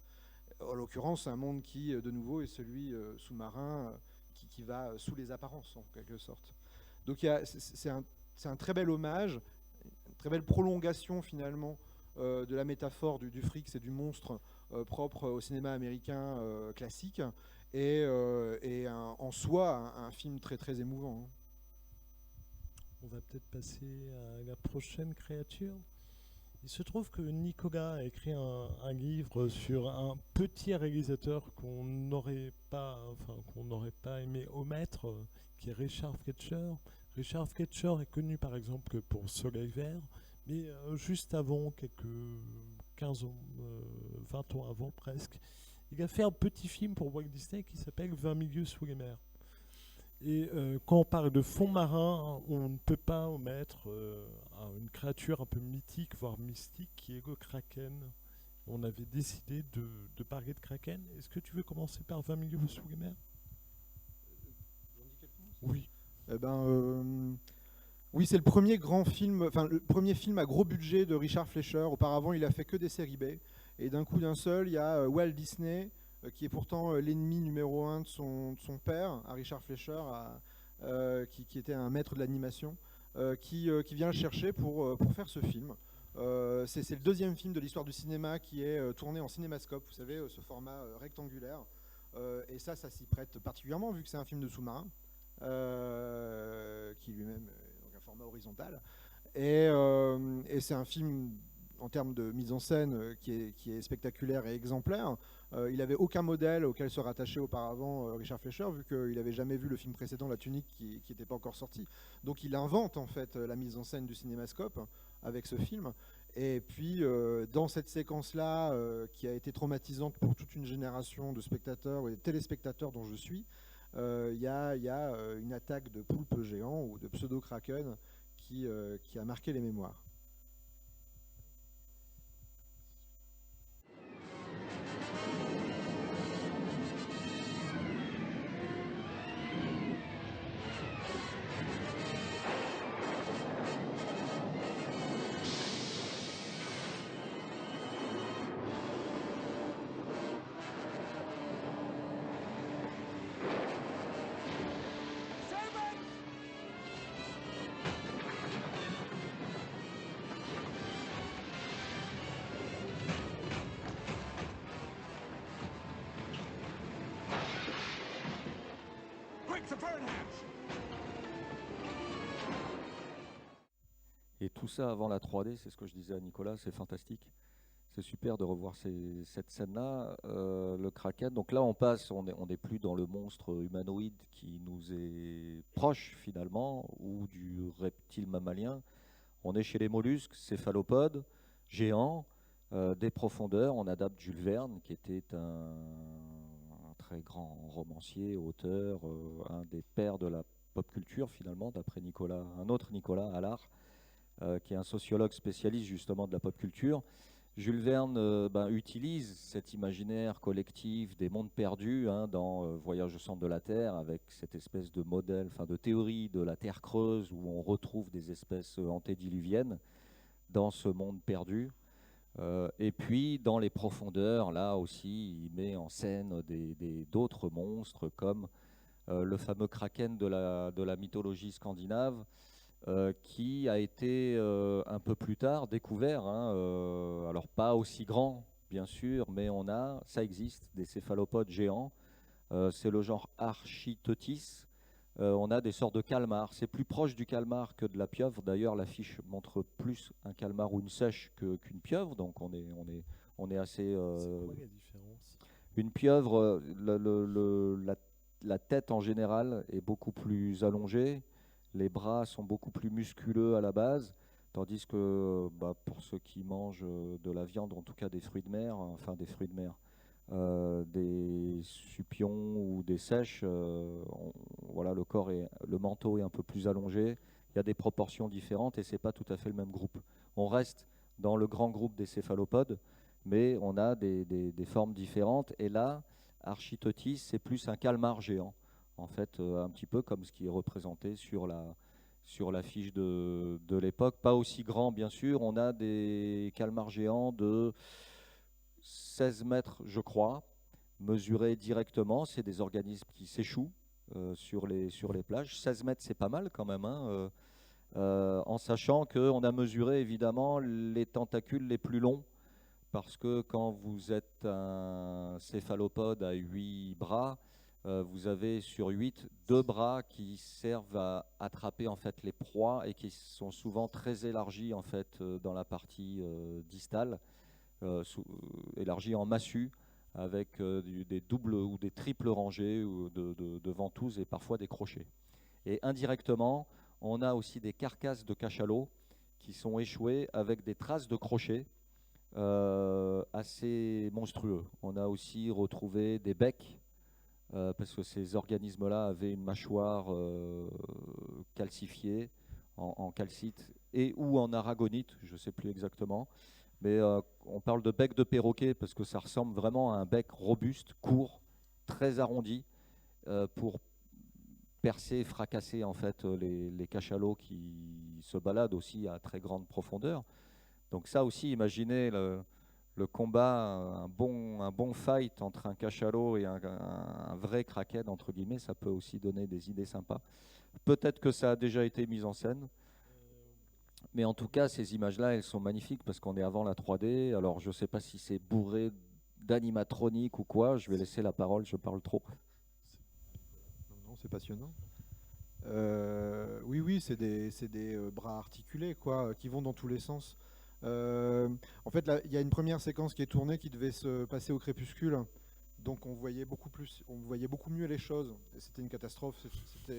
En l'occurrence, un monde qui, de nouveau, est celui sous-marin qui va sous les apparences, en quelque sorte. Donc c'est un très bel hommage, une très belle prolongation, finalement, de la métaphore du fric et du monstre propre au cinéma américain classique, et en soi un film très très émouvant. On va peut-être passer à la prochaine créature. Il se trouve que Nicolas a écrit un livre sur un petit réalisateur qu'on n'aurait pas aimé omettre, qui est Richard Fleischer. Richard Fleischer est connu par exemple pour Soleil Vert, mais juste avant, quelques 15 ans, 20 ans avant presque, il a fait un petit film pour Walt Disney qui s'appelle 20 milieux sous les mers. Et quand on parle de fond marin, on ne peut pas omettre une créature un peu mythique, voire mystique, qui est le Kraken. On avait décidé de parler de Kraken. Est-ce que tu veux commencer par 20 milieux sous les mers? Oui. Oui, c'est le premier grand film, enfin le premier film à gros budget de Richard Fleischer. Auparavant, il a fait que des séries B. Et d'un coup d'un seul, il y a Walt Disney, qui est pourtant l'ennemi numéro 1 de son père, à Richard Fleischer, qui était un maître de l'animation, qui vient le chercher pour faire ce film. C'est le deuxième film de l'histoire du cinéma qui est tourné en cinémascope, vous savez, ce format rectangulaire. Et ça s'y prête particulièrement, vu que c'est un film de sous-marin, qui lui-même est donc un format horizontal. Et c'est un film, en termes de mise en scène, qui est spectaculaire et exemplaire. Il n'avait aucun modèle auquel se rattachait auparavant Richard Fleischer, vu qu'il n'avait jamais vu le film précédent, La Tunique, qui n'était pas encore sorti. Donc il invente en fait la mise en scène du cinémascope avec ce film. Et puis dans cette séquence-là, qui a été traumatisante pour toute une génération de spectateurs et de téléspectateurs dont je suis, il y a une attaque de poulpes géants ou de pseudo-kraken qui a marqué les mémoires. Et tout ça avant la 3D, c'est ce que je disais à Nicolas, c'est fantastique. C'est super de revoir cette scène-là. Le Kraken, donc là on passe, on n'est plus dans le monstre humanoïde qui nous est proche finalement, ou du reptile mammalien. On est chez les mollusques, céphalopodes, géants, des profondeurs. On adapte Jules Verne, qui était un très grand romancier, auteur, un des pères de la pop culture finalement, d'après Nicolas, un autre Nicolas Allard, qui est un sociologue spécialiste justement de la pop culture. Jules Verne utilise cet imaginaire collectif des mondes perdus dans Voyage au centre de la Terre, avec cette espèce de modèle, de théorie de la Terre creuse où on retrouve des espèces antédiluviennes dans ce monde perdu. Et puis dans les profondeurs, là aussi, il met en scène d'autres monstres comme le fameux kraken de la mythologie scandinave, qui a été un peu plus tard découvert, alors pas aussi grand bien sûr, mais ça existe, des céphalopodes géants, c'est le genre Architeuthis. On a des sortes de calmars, c'est plus proche du calmar que de la pieuvre, d'ailleurs l'affiche montre plus un calmar ou une sèche qu'une pieuvre, donc on est assez... C'est quoi la différence? Une pieuvre, la tête en général est beaucoup plus allongée, les bras sont beaucoup plus musculeux à la base, tandis que pour ceux qui mangent de la viande, en tout cas des fruits de mer, des supions ou des sèches, voilà, le manteau est un peu plus allongé, il y a des proportions différentes et c'est pas tout à fait le même groupe. On reste dans le grand groupe des céphalopodes, mais on a des formes différentes, et là, Architeuthis, c'est plus un calmar géant, en fait, un petit peu comme ce qui est représenté sur l'affiche de l'époque. Pas aussi grand, bien sûr. On a des calmars géants de 16 mètres, je crois, mesurés directement. C'est des organismes qui s'échouent sur les plages. 16 mètres, c'est pas mal quand même, en sachant qu'on a mesuré évidemment les tentacules les plus longs, parce que quand vous êtes un céphalopode à 8 bras, vous avez sur 8 2 bras qui servent à attraper en fait les proies et qui sont souvent très élargis en fait dans la partie distale, élargis en massue, avec des doubles ou des triples rangées de ventouses et parfois des crochets. Et indirectement, on a aussi des carcasses de cachalots qui sont échouées avec des traces de crochets assez monstrueux. On a aussi retrouvé des becs, parce que ces organismes-là avaient une mâchoire calcifiée en calcite et ou en aragonite, je ne sais plus exactement. Mais on parle de bec de perroquet parce que ça ressemble vraiment à un bec robuste, court, très arrondi, pour percer et fracasser en fait les cachalots qui se baladent aussi à très grande profondeur. Donc ça aussi, imaginez le combat, un bon fight entre un cachalot et un vrai kraken, entre guillemets, ça peut aussi donner des idées sympas. Peut-être que ça a déjà été mis en scène, mais en tout cas, ces images-là, elles sont magnifiques parce qu'on est avant la 3D. Alors, je ne sais pas si c'est bourré d'animatronique ou quoi. Je vais laisser la parole, je parle trop. Non, c'est passionnant. Oui, c'est des bras articulés, quoi, qui vont dans tous les sens. En fait, il y a une première séquence qui est tournée qui devait se passer au crépuscule, donc on voyait beaucoup mieux les choses. C'était une catastrophe,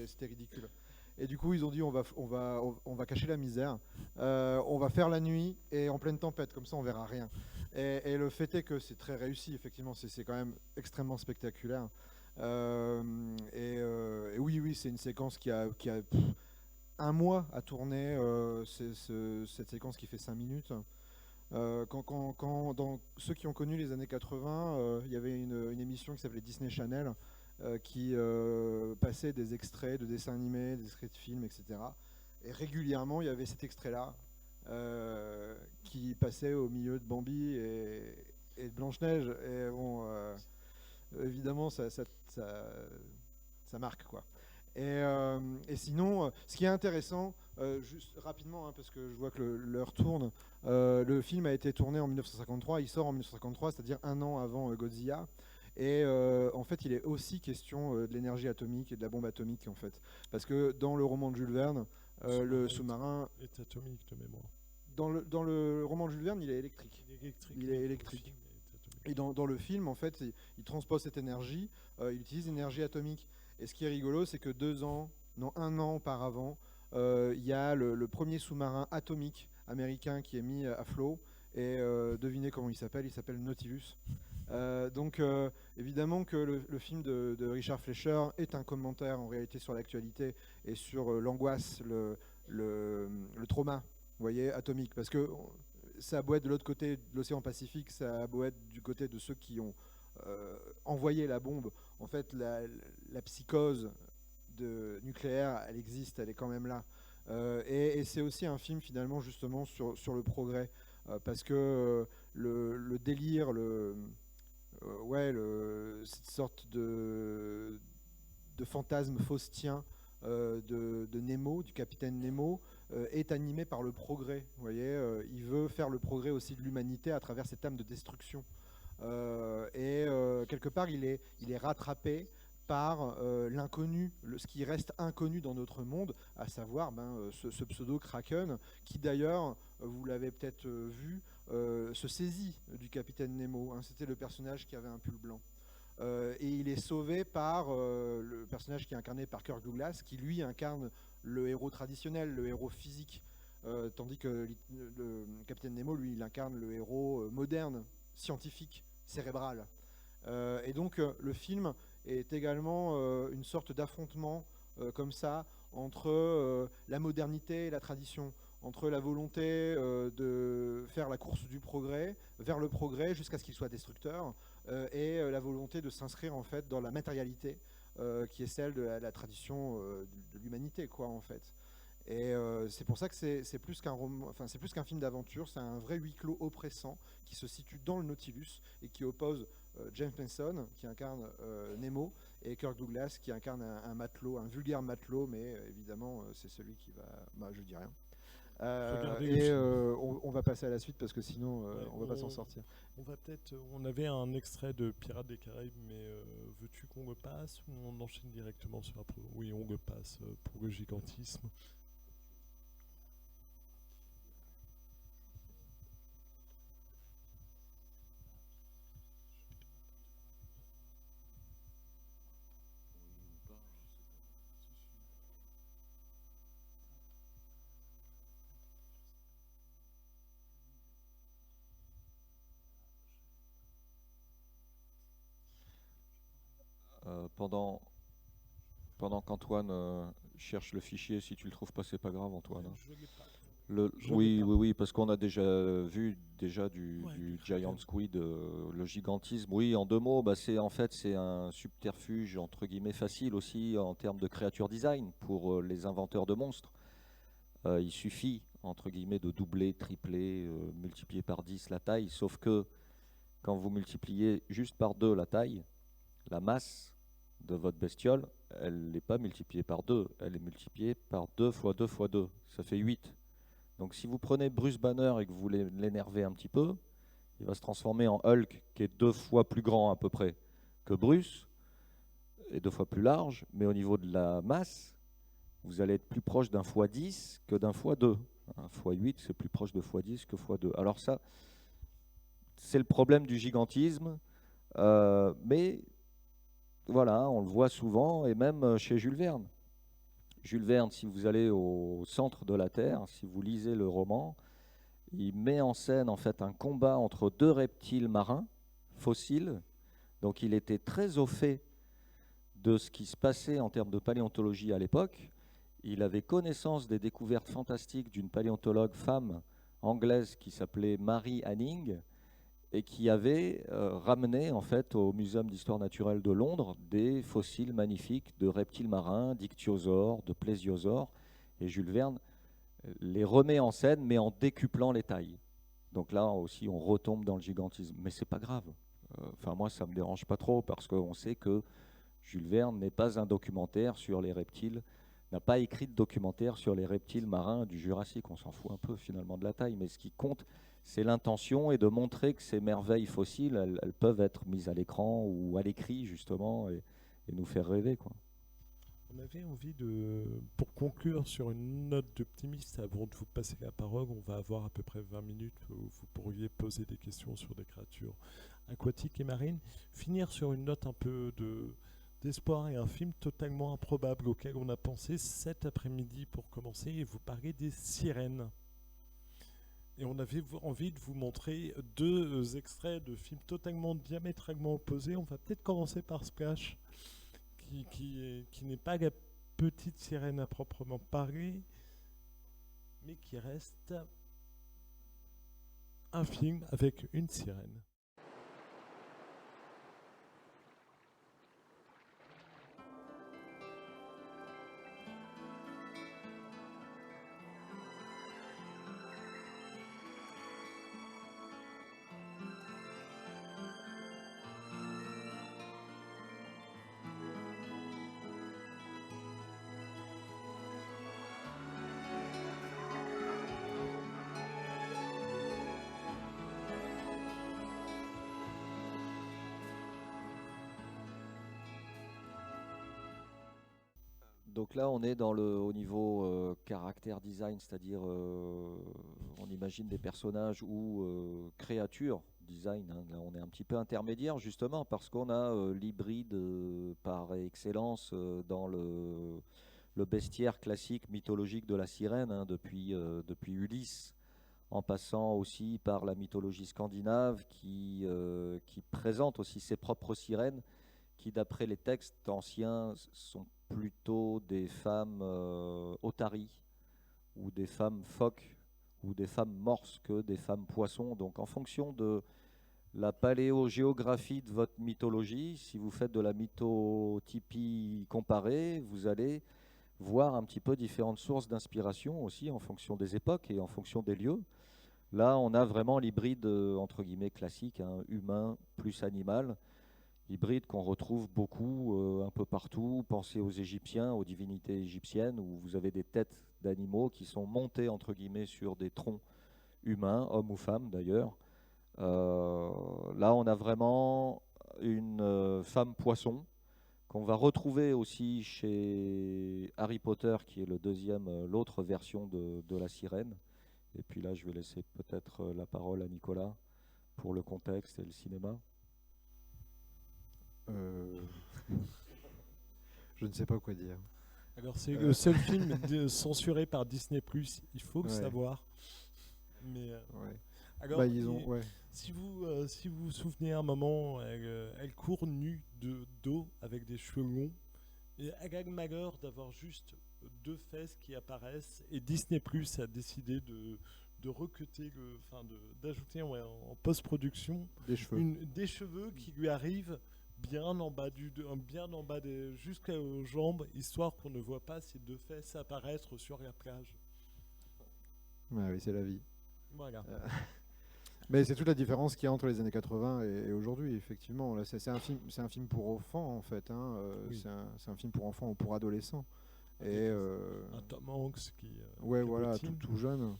c'était ridicule. Et du coup, ils ont dit on va cacher la misère, on va faire la nuit et en pleine tempête, comme ça on verra rien. Et le fait est que c'est très réussi, effectivement, c'est quand même extrêmement spectaculaire. Et oui, c'est une séquence qui a un mois à tourner, cette séquence qui fait 5 minutes. Dans ceux qui ont connu les années 80, il y avait une émission qui s'appelait Disney Channel, qui passait des extraits de dessins animés, des extraits de films, etc. Et régulièrement, il y avait cet extrait-là qui passait au milieu de Bambi et de Blanche-Neige. Et bon, évidemment, ça marque, quoi. Et sinon, ce qui est intéressant, juste rapidement, parce que je vois que l'heure tourne, le film a été tourné en 1953, il sort en 1953, c'est-à-dire un an avant Godzilla. Et en fait, il est aussi question de l'énergie atomique et de la bombe atomique, en fait. Parce que dans le roman de Jules Verne, le sous-marin... est atomique de mémoire. Dans le roman de Jules Verne, il est électrique. Il est électrique. Et dans le film, en fait, il transpose cette énergie, il utilise l'énergie atomique. Et ce qui est rigolo, c'est que 1 an auparavant, il y a le premier sous-marin atomique américain qui est mis à flot. Et devinez comment il s'appelle Nautilus. Donc évidemment que le film de Richard Fleischer est un commentaire en réalité sur l'actualité et sur l'angoisse, le trauma, vous voyez, atomique. Parce que ça a beau être de l'autre côté de l'océan Pacifique, ça a beau être du côté de ceux qui ont envoyé la bombe. En fait, la psychose nucléaire, elle existe, elle est quand même là. Et c'est aussi un film finalement justement sur le progrès. Parce que le délire, cette sorte de fantasme faustien de Nemo, du capitaine Nemo, est animé par le progrès. Vous voyez, il veut faire le progrès aussi de l'humanité à travers cette âme de destruction. Quelque part, il est rattrapé par l'inconnu, ce qui reste inconnu dans notre monde, à savoir ce pseudo-Kraken, qui d'ailleurs, vous l'avez peut-être vu, se saisit du capitaine Nemo. Hein. C'était le personnage qui avait un pull blanc. Et il est sauvé par le personnage qui est incarné par Kirk Douglas, qui lui incarne le héros traditionnel, le héros physique, tandis que le capitaine Nemo, lui, il incarne le héros moderne, scientifique, cérébral. Et donc le film est également une sorte d'affrontement comme ça entre la modernité et la tradition, entre la volonté de faire la course du progrès vers le progrès jusqu'à ce qu'il soit destructeur, et la volonté de s'inscrire en fait dans la matérialité qui est celle de la tradition de l'humanité, quoi, en fait. Et c'est pour ça que c'est plus qu'un roman, enfin c'est plus qu'un film d'aventure, c'est un vrai huis clos oppressant qui se situe dans le Nautilus et qui oppose James Mason qui incarne Nemo et Kirk Douglas qui incarne un matelot, un vulgaire matelot, mais évidemment c'est celui qui va, je dis rien. On va passer à la suite parce que sinon on va pas s'en sortir. On avait un extrait de Pirates des Caraïbes, mais veux-tu qu'on le passe ou on enchaîne directement sur la Oui, on le passe pour le gigantisme. Pendant qu'Antoine cherche le fichier, si tu le trouves pas, c'est pas grave, Antoine. Je l'ai pas. Oui, parce qu'on a déjà vu du Giant Squid, le gigantisme. Oui, en 2 mots, c'est un subterfuge entre guillemets facile aussi en termes de creature design pour les inventeurs de monstres. Il suffit entre guillemets de doubler, tripler, multiplier par 10 la taille, sauf que quand vous multipliez juste par 2 la taille, la masse de votre bestiole, elle n'est pas multipliée par 2, elle est multipliée par 2 fois 2 fois 2, ça fait 8. Donc si vous prenez Bruce Banner et que vous voulez l'énerver un petit peu, il va se transformer en Hulk qui est 2 fois plus grand à peu près que Bruce, et 2 fois plus large, mais au niveau de la masse, vous allez être plus proche d'un fois 10 que d'un fois 2. Un fois 8, c'est plus proche de fois 10 que fois 2. Alors ça, c'est le problème du gigantisme, mais voilà, on le voit souvent, et même chez Jules Verne. Jules Verne, si vous allez au centre de la Terre, si vous lisez le roman, il met en scène en fait un combat entre 2 reptiles marins fossiles. Donc il était très au fait de ce qui se passait en termes de paléontologie à l'époque. Il avait connaissance des découvertes fantastiques d'une paléontologue femme anglaise qui s'appelait Mary Anning, et qui avait ramené en fait au Muséum d'histoire naturelle de Londres des fossiles magnifiques de reptiles marins, d'ichthyosaures, de plésiosaures, et Jules Verne les remet en scène, mais en décuplant les tailles. Donc là aussi, on retombe dans le gigantisme, mais c'est pas grave. Enfin moi, ça me dérange pas trop parce qu'on sait que Jules Verne n'est pas un documentaire sur les reptiles n'a pas écrit de documentaire sur les reptiles marins du Jurassique. On s'en fout un peu finalement de la taille, mais ce qui compte, c'est l'intention et de montrer que ces merveilles fossiles, elles peuvent être mises à l'écran ou à l'écrit justement et nous faire rêver, quoi. On avait envie pour conclure sur une note d'optimiste, avant de vous passer la parole, on va avoir à peu près 20 minutes où vous pourriez poser des questions sur des créatures aquatiques et marines. Finir sur une note un peu d'espoir et un film totalement improbable auquel on a pensé cet après-midi pour commencer, et vous parler des sirènes. Et on avait envie de vous montrer 2 extraits de films totalement diamétralement opposés. On va peut-être commencer par Splash, qui n'est pas la petite sirène à proprement parler, mais qui reste un film avec une sirène. Donc là, on est au niveau caractère design, c'est-à-dire on imagine des personnages ou créatures design, hein. Là, on est un petit peu intermédiaire justement parce qu'on a l'hybride par excellence dans le bestiaire classique mythologique de la sirène, hein, depuis Ulysse, en passant aussi par la mythologie scandinave qui présente aussi ses propres sirènes, qui d'après les textes anciens sont plutôt des femmes otaries ou des femmes phoques ou des femmes morses que des femmes poissons. Donc en fonction de la paléogéographie de votre mythologie, si vous faites de la mythotypie comparée, vous allez voir un petit peu différentes sources d'inspiration aussi en fonction des époques et en fonction des lieux. Là, on a vraiment l'hybride entre guillemets classique, hein, humain plus animal, hybride qu'on retrouve beaucoup un peu partout. Pensez aux Égyptiens, aux divinités égyptiennes, où vous avez des têtes d'animaux qui sont montées entre guillemets sur des troncs humains, hommes ou femmes d'ailleurs. Là, on a vraiment une femme poisson qu'on va retrouver aussi chez Harry Potter, qui est l'autre version de la sirène. Et puis là, je vais laisser peut-être la parole à Nicolas pour le contexte et le cinéma. Je ne sais pas quoi dire. Alors c'est le seul film censuré par Disney+, il faut le savoir. Mais Ouais. alors, Bah, ils ont, ouais. si vous vous souvenez un moment, elle court nue de dos avec des cheveux longs, et elle a le malheur d'avoir juste 2 fesses qui apparaissent, et Disney+ a décidé de recuter, d'ajouter en post-production Des cheveux. des cheveux qui lui arrivent bien en bas jusqu'aux jambes, histoire qu'on ne voit pas ces 2 fesses apparaître sur la plage. Ouais, oui, c'est la vie. Voilà. Mais c'est toute la différence qu'il y a entre les années 80 et aujourd'hui, effectivement. Là, c'est un film pour enfants, en fait, hein. Oui. C'est un film pour enfants ou pour adolescents. Et Un Tom Hanks qui ouais, qui voilà, bottine. tout jeune.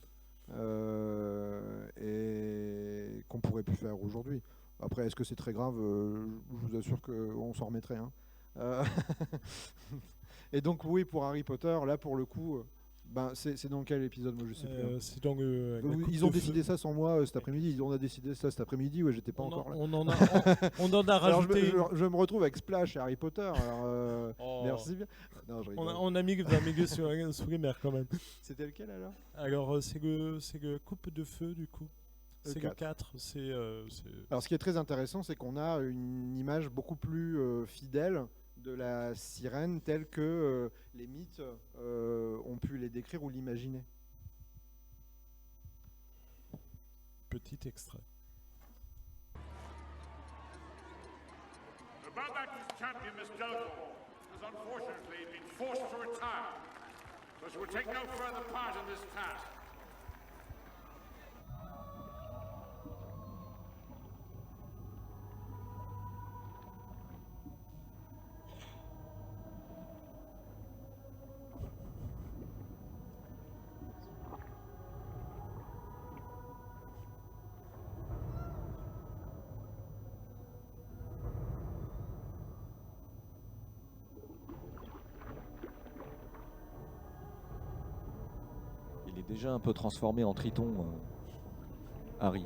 Et qu'on pourrait plus faire aujourd'hui. Après, est-ce que c'est très grave? Je vous assure qu'on s'en remettrait, hein. Euh, Et donc, oui, pour Harry Potter, là, pour le coup, ben, c'est dans quel épisode? Moi, je sais plus, hein. C'est dans la coupe Ils ont de décidé feu. ça sans moi cet après-midi. On a décidé ça cet après-midi. Ouais, j'étais pas encore là. On en a, on en a Alors, rajouté. je me retrouve avec Splash et Harry Potter. Alors, Oh. merci bien. Non, je rigole. On a mis 20 milieux sous les mers quand même. C'était lequel alors? Alors c'est le coupe de feu du coup. Le C'est 4. le 4. Alors, ce qui est très intéressant, c'est qu'on a une image beaucoup plus fidèle de la sirène telle que les mythes ont pu les décrire ou l'imaginer. Petit extrait. The Bowback's champion, Miss Jellicle, has unfortunately been forced to retire, so she will take no further part in this task. déjà un peu transformé en triton, Harry.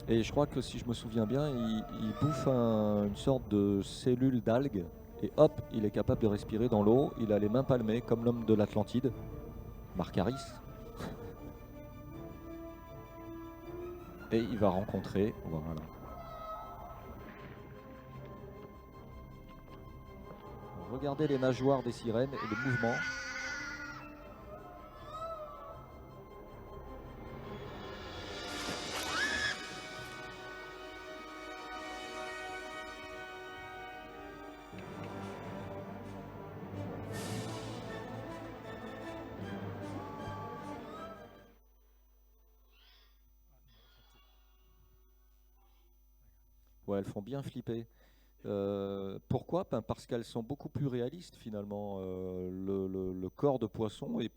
Et je crois que si je me souviens bien, il bouffe une sorte de cellule d'algue et hop, il est capable de respirer dans l'eau. Il a les mains palmées comme l'homme de l'Atlantide, Marc Harris. Et il va rencontrer, voilà. Regardez les nageoires des sirènes et le mouvement. Ouais, elles font bien flipper. Pourquoi? Ben, parce qu'elles sont beaucoup plus réalistes finalement. Le corps de poisson est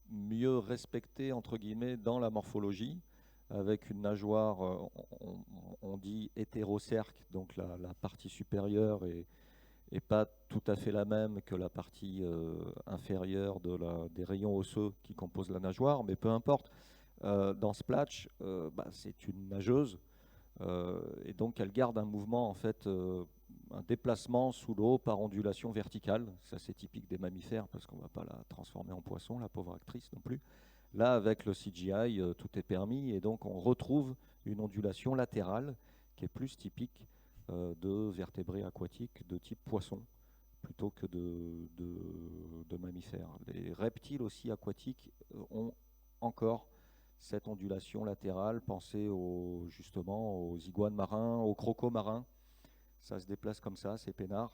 mieux respecté entre guillemets dans la morphologie, avec une nageoire, on dit hétérocerque, donc la partie supérieure est pas tout à fait la même que la partie inférieure des rayons osseux qui composent la nageoire, mais peu importe. Dans Splatch, c'est une nageuse. Et donc elle garde un mouvement, en fait, un déplacement sous l'eau par ondulation verticale. Ça, c'est typique des mammifères parce qu'on ne va pas la transformer en poisson, la pauvre actrice non plus. Là, avec le CGI, tout est permis et donc on retrouve une ondulation latérale qui est plus typique de vertébrés aquatiques de type poisson plutôt que de mammifères. Les reptiles aussi aquatiques ont encore cette ondulation latérale. Pensez justement aux iguanes marins, aux crocos marins. Ça se déplace comme ça, c'est peinard.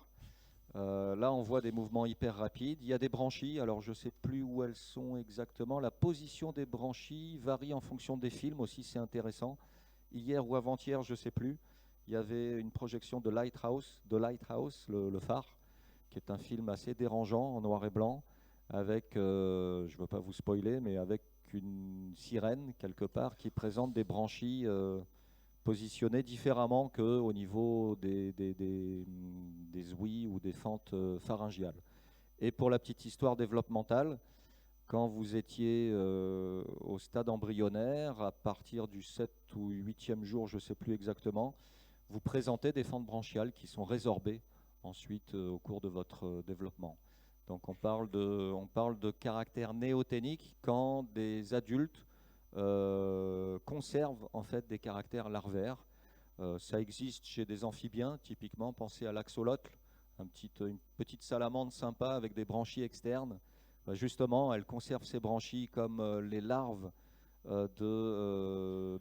Là, on voit des mouvements hyper rapides. Il y a des branchies, alors je ne sais plus où elles sont exactement. La position des branchies varie en fonction des films aussi, c'est intéressant. Hier ou avant-hier, je ne sais plus, il y avait une projection de Lighthouse, le phare, qui est un film assez dérangeant en noir et blanc, avec, je ne veux pas vous spoiler, mais avec une sirène quelque part qui présente des branchies positionnées différemment qu'au niveau des ouïes ou des fentes pharyngiales. Et pour la petite histoire développementale, quand vous étiez au stade embryonnaire, à partir du 7 ou 8e jour, je ne sais plus exactement, vous présentez des fentes branchiales qui sont résorbées ensuite au cours de votre développement. Donc on parle de caractère néoténique quand des adultes conservent en fait des caractères larvaires. Ça existe chez des amphibiens, typiquement, pensez à l'axolotl, une petite salamandre sympa avec des branchies externes. Justement, elle conserve ses branchies comme les larves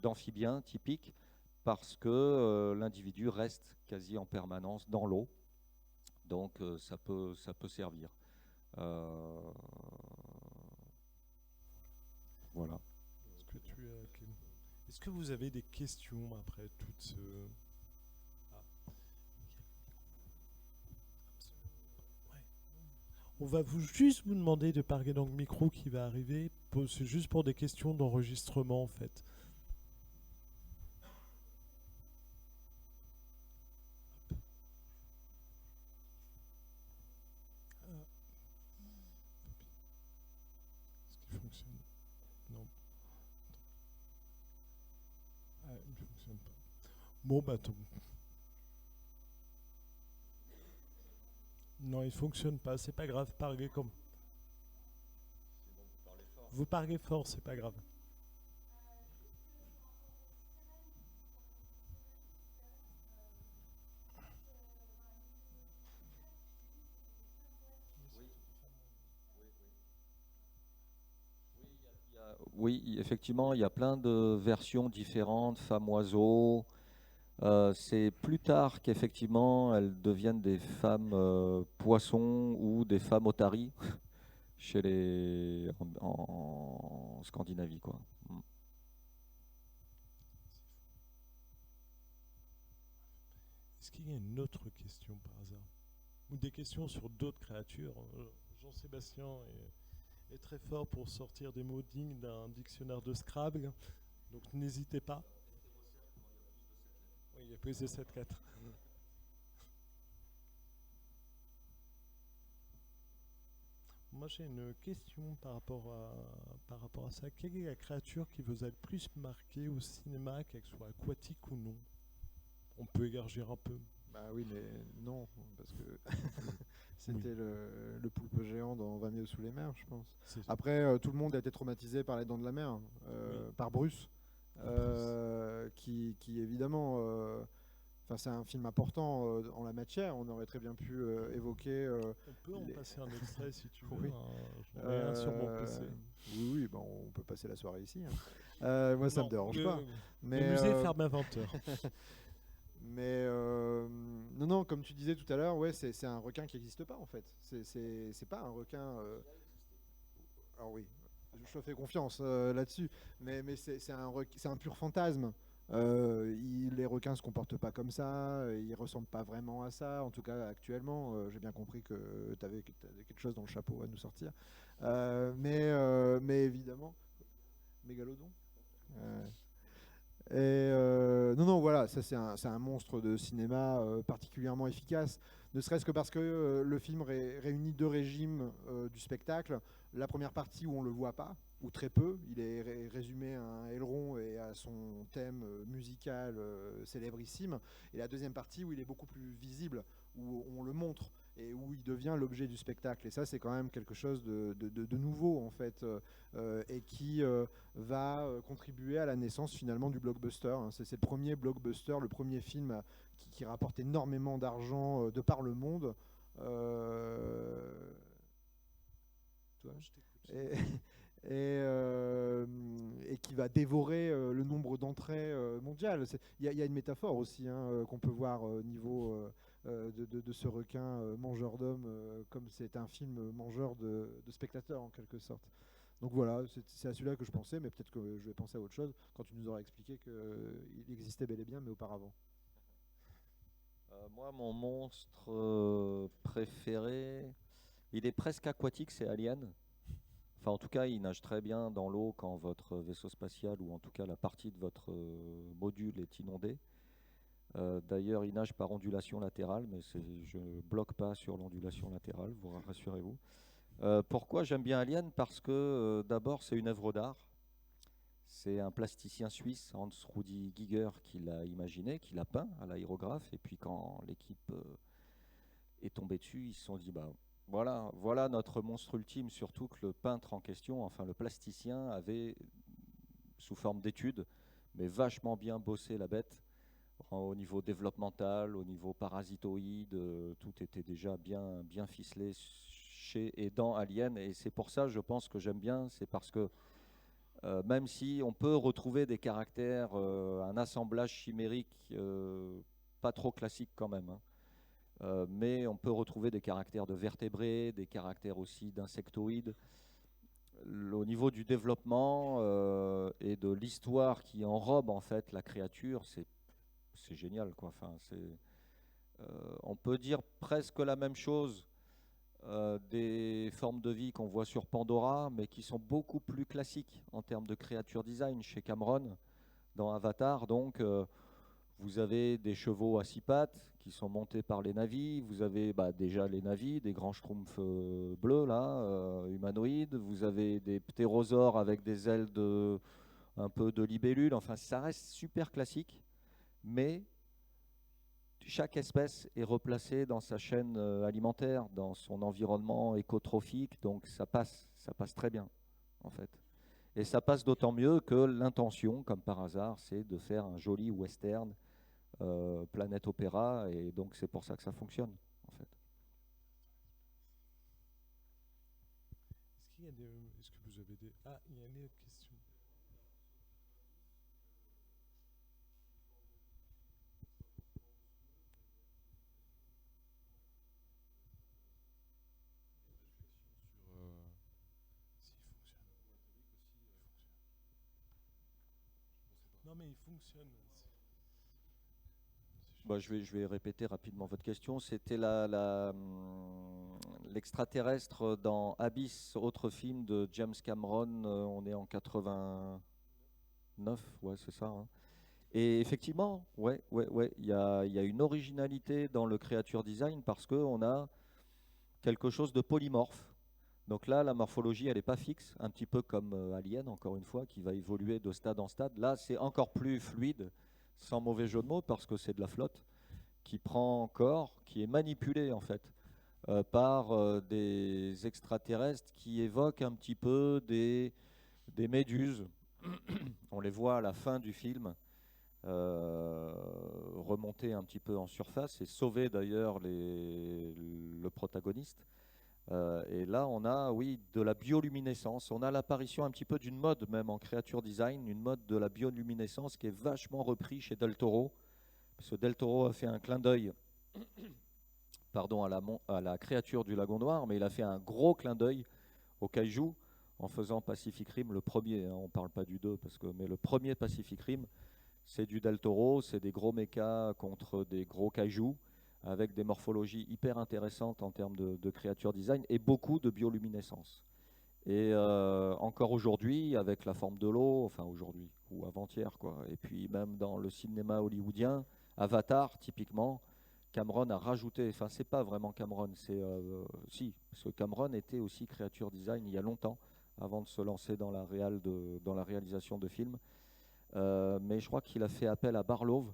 d'amphibiens typiques, parce que l'individu reste quasi en permanence dans l'eau. Donc ça peut servir. Voilà. Est-ce que vous avez des questions après toute ce... Ah. Ouais. On va juste vous demander de parler dans le micro qui va arriver. C'est juste pour des questions d'enregistrement en fait. Est-ce qu'il fonctionne? Non. Ah, il ne fonctionne pas. Bon, bah, non, il ne fonctionne pas, c'est pas grave, parlez comme. Vous parlez fort, c'est pas grave. Oui, effectivement, il y a plein de versions différentes, femmes oiseaux. C'est plus tard qu'effectivement elles deviennent des femmes poissons ou des femmes otaries chez en Scandinavie, quoi. Est-ce qu'il y a une autre question par hasard? Ou des questions sur d'autres créatures? Jean-Sébastien est très fort pour sortir des mots dignes d'un dictionnaire de Scrabble, donc n'hésitez pas. Oui, il y a plus de 7 lettres. Moi, moi j'ai une question par rapport à ça. Quelle est la créature qui vous a le plus marqué au cinéma, qu'elle soit aquatique ou non? On peut élargir un peu. Bah oui, mais non, parce que c'était le poulpe géant dans 20 000 sous les mers, je pense. C'est ça. Après, tout le monde a été traumatisé par Les Dents de la Mer, par Bruce, qui évidemment, c'est un film important en la matière. On aurait très bien pu évoquer. On peut en passer un extrait si tu veux. Oui. J'en ai un sur mon PC. Oui, bon, on peut passer la soirée ici. Moi, ça Non, me dérange pas. Mais, le musée ferme à 20h. Mais non, comme tu disais tout à l'heure, ouais, c'est un requin qui n'existe pas en fait. C'est pas un requin. Alors oui, je te fais confiance là-dessus, mais c'est un pur fantasme. Les requins ne se comportent pas comme ça, ils ne ressemblent pas vraiment à ça. En tout cas, actuellement, j'ai bien compris que tu avais quelque chose dans le chapeau à nous sortir. Mais évidemment, mégalodon. Non, voilà, ça c'est un monstre de cinéma particulièrement efficace, ne serait-ce que parce que le film réunit deux régimes du spectacle. La première partie où on ne le voit pas, ou très peu, il est résumé à un aileron et à son thème musical célébrissime, et la deuxième partie où il est beaucoup plus visible, où on le montre et où il devient l'objet du spectacle. Et ça, c'est quand même quelque chose de nouveau, en fait, et qui va contribuer à la naissance, finalement, du blockbuster. C'est le premier blockbuster, le premier film qui rapporte énormément d'argent de par le monde. Et qui va dévorer le nombre d'entrées mondiales. Il y a une métaphore aussi qu'on peut voir au niveau de ce requin mangeur d'hommes, comme c'est un film mangeur de spectateurs en quelque sorte. Donc voilà, c'est à celui-là que je pensais, mais peut-être que je vais penser à autre chose quand tu nous auras expliqué qu'il existait bel et bien, mais auparavant. Moi, mon monstre préféré, il est presque aquatique, c'est Alien. Enfin, en tout cas, il nage très bien dans l'eau quand votre vaisseau spatial, ou en tout cas la partie de votre module est inondée. D'ailleurs, il nage par ondulation latérale, mais je ne bloque pas sur l'ondulation latérale, vous rassurez-vous. Pourquoi j'aime bien Alien? Parce que d'abord, c'est une œuvre d'art. C'est un plasticien suisse, Hans Rudi Giger, qui l'a imaginé, qui l'a peint à l'aérographe. Et puis quand l'équipe est tombée dessus, ils se sont dit, bah, voilà notre monstre ultime, surtout que le peintre en question, enfin le plasticien, avait, sous forme d'étude, mais vachement bien bossé la bête. Au niveau développemental, au niveau parasitoïde, tout était déjà bien ficelé chez et dans Alien. Et c'est pour ça, je pense que j'aime bien, c'est parce que même si on peut retrouver des caractères, un assemblage chimérique pas trop classique quand même, mais on peut retrouver des caractères de vertébrés, des caractères aussi d'insectoïdes. Au niveau du développement et de l'histoire qui enrobe en fait la créature, c'est génial, quoi. Enfin, on peut dire presque la même chose des formes de vie qu'on voit sur Pandora, mais qui sont beaucoup plus classiques en termes de creature design chez Cameron dans Avatar. Donc, vous avez des chevaux à 6 pattes qui sont montés par les navis. Vous avez déjà les navis, des grands schtroumpfs bleus là, humanoïdes. Vous avez des ptérosaures avec des ailes un peu de libellule. Enfin, ça reste super classique, mais chaque espèce est replacée dans sa chaîne alimentaire, dans son environnement écotrophique, donc ça passe très bien en fait. Et ça passe d'autant mieux que l'intention, comme par hasard, c'est de faire un joli western, planète opéra, et donc c'est pour ça que ça fonctionne en fait. Est-ce que vous avez des... Ah, il y a une autre question. Non mais il fonctionne. Je vais répéter rapidement votre question. C'était l'extraterrestre dans Abyss, autre film de James Cameron. On est en 89, ouais, c'est ça. Hein. Et effectivement, ouais, il y a une originalité dans le creature design parce qu'on a quelque chose de polymorphe. Donc là, la morphologie, elle n'est pas fixe, un petit peu comme Alien, encore une fois, qui va évoluer de stade en stade. Là, c'est encore plus fluide, sans mauvais jeu de mots, parce que c'est de la flotte qui prend corps, qui est manipulée en fait par des extraterrestres qui évoquent un petit peu des méduses. On les voit à la fin du film remonter un petit peu en surface et sauver d'ailleurs le protagoniste. Et là, on a, oui, de la bioluminescence. On a l'apparition un petit peu d'une mode, même en creature design, une mode de la bioluminescence qui est vachement repris chez Del Toro. Parce que Del Toro a fait un clin d'œil pardon, à la créature du Lagon Noir, mais il a fait un gros clin d'œil au kaiju en faisant Pacific Rim, le premier. Hein, on ne parle pas du 2, mais le premier Pacific Rim, c'est du Del Toro, c'est des gros mechas contre des gros kaiju, avec des morphologies hyper intéressantes en termes de creature design et beaucoup de bioluminescence. Et encore aujourd'hui, avec la forme de l'eau, enfin aujourd'hui ou avant-hier, quoi. Et puis même dans le cinéma hollywoodien, Avatar, typiquement, Cameron a rajouté, enfin c'est pas vraiment Cameron, c'est si, parce que Cameron était aussi creature design il y a longtemps, avant de se lancer dans dans la réalisation de films. Mais je crois qu'il a fait appel à Barlov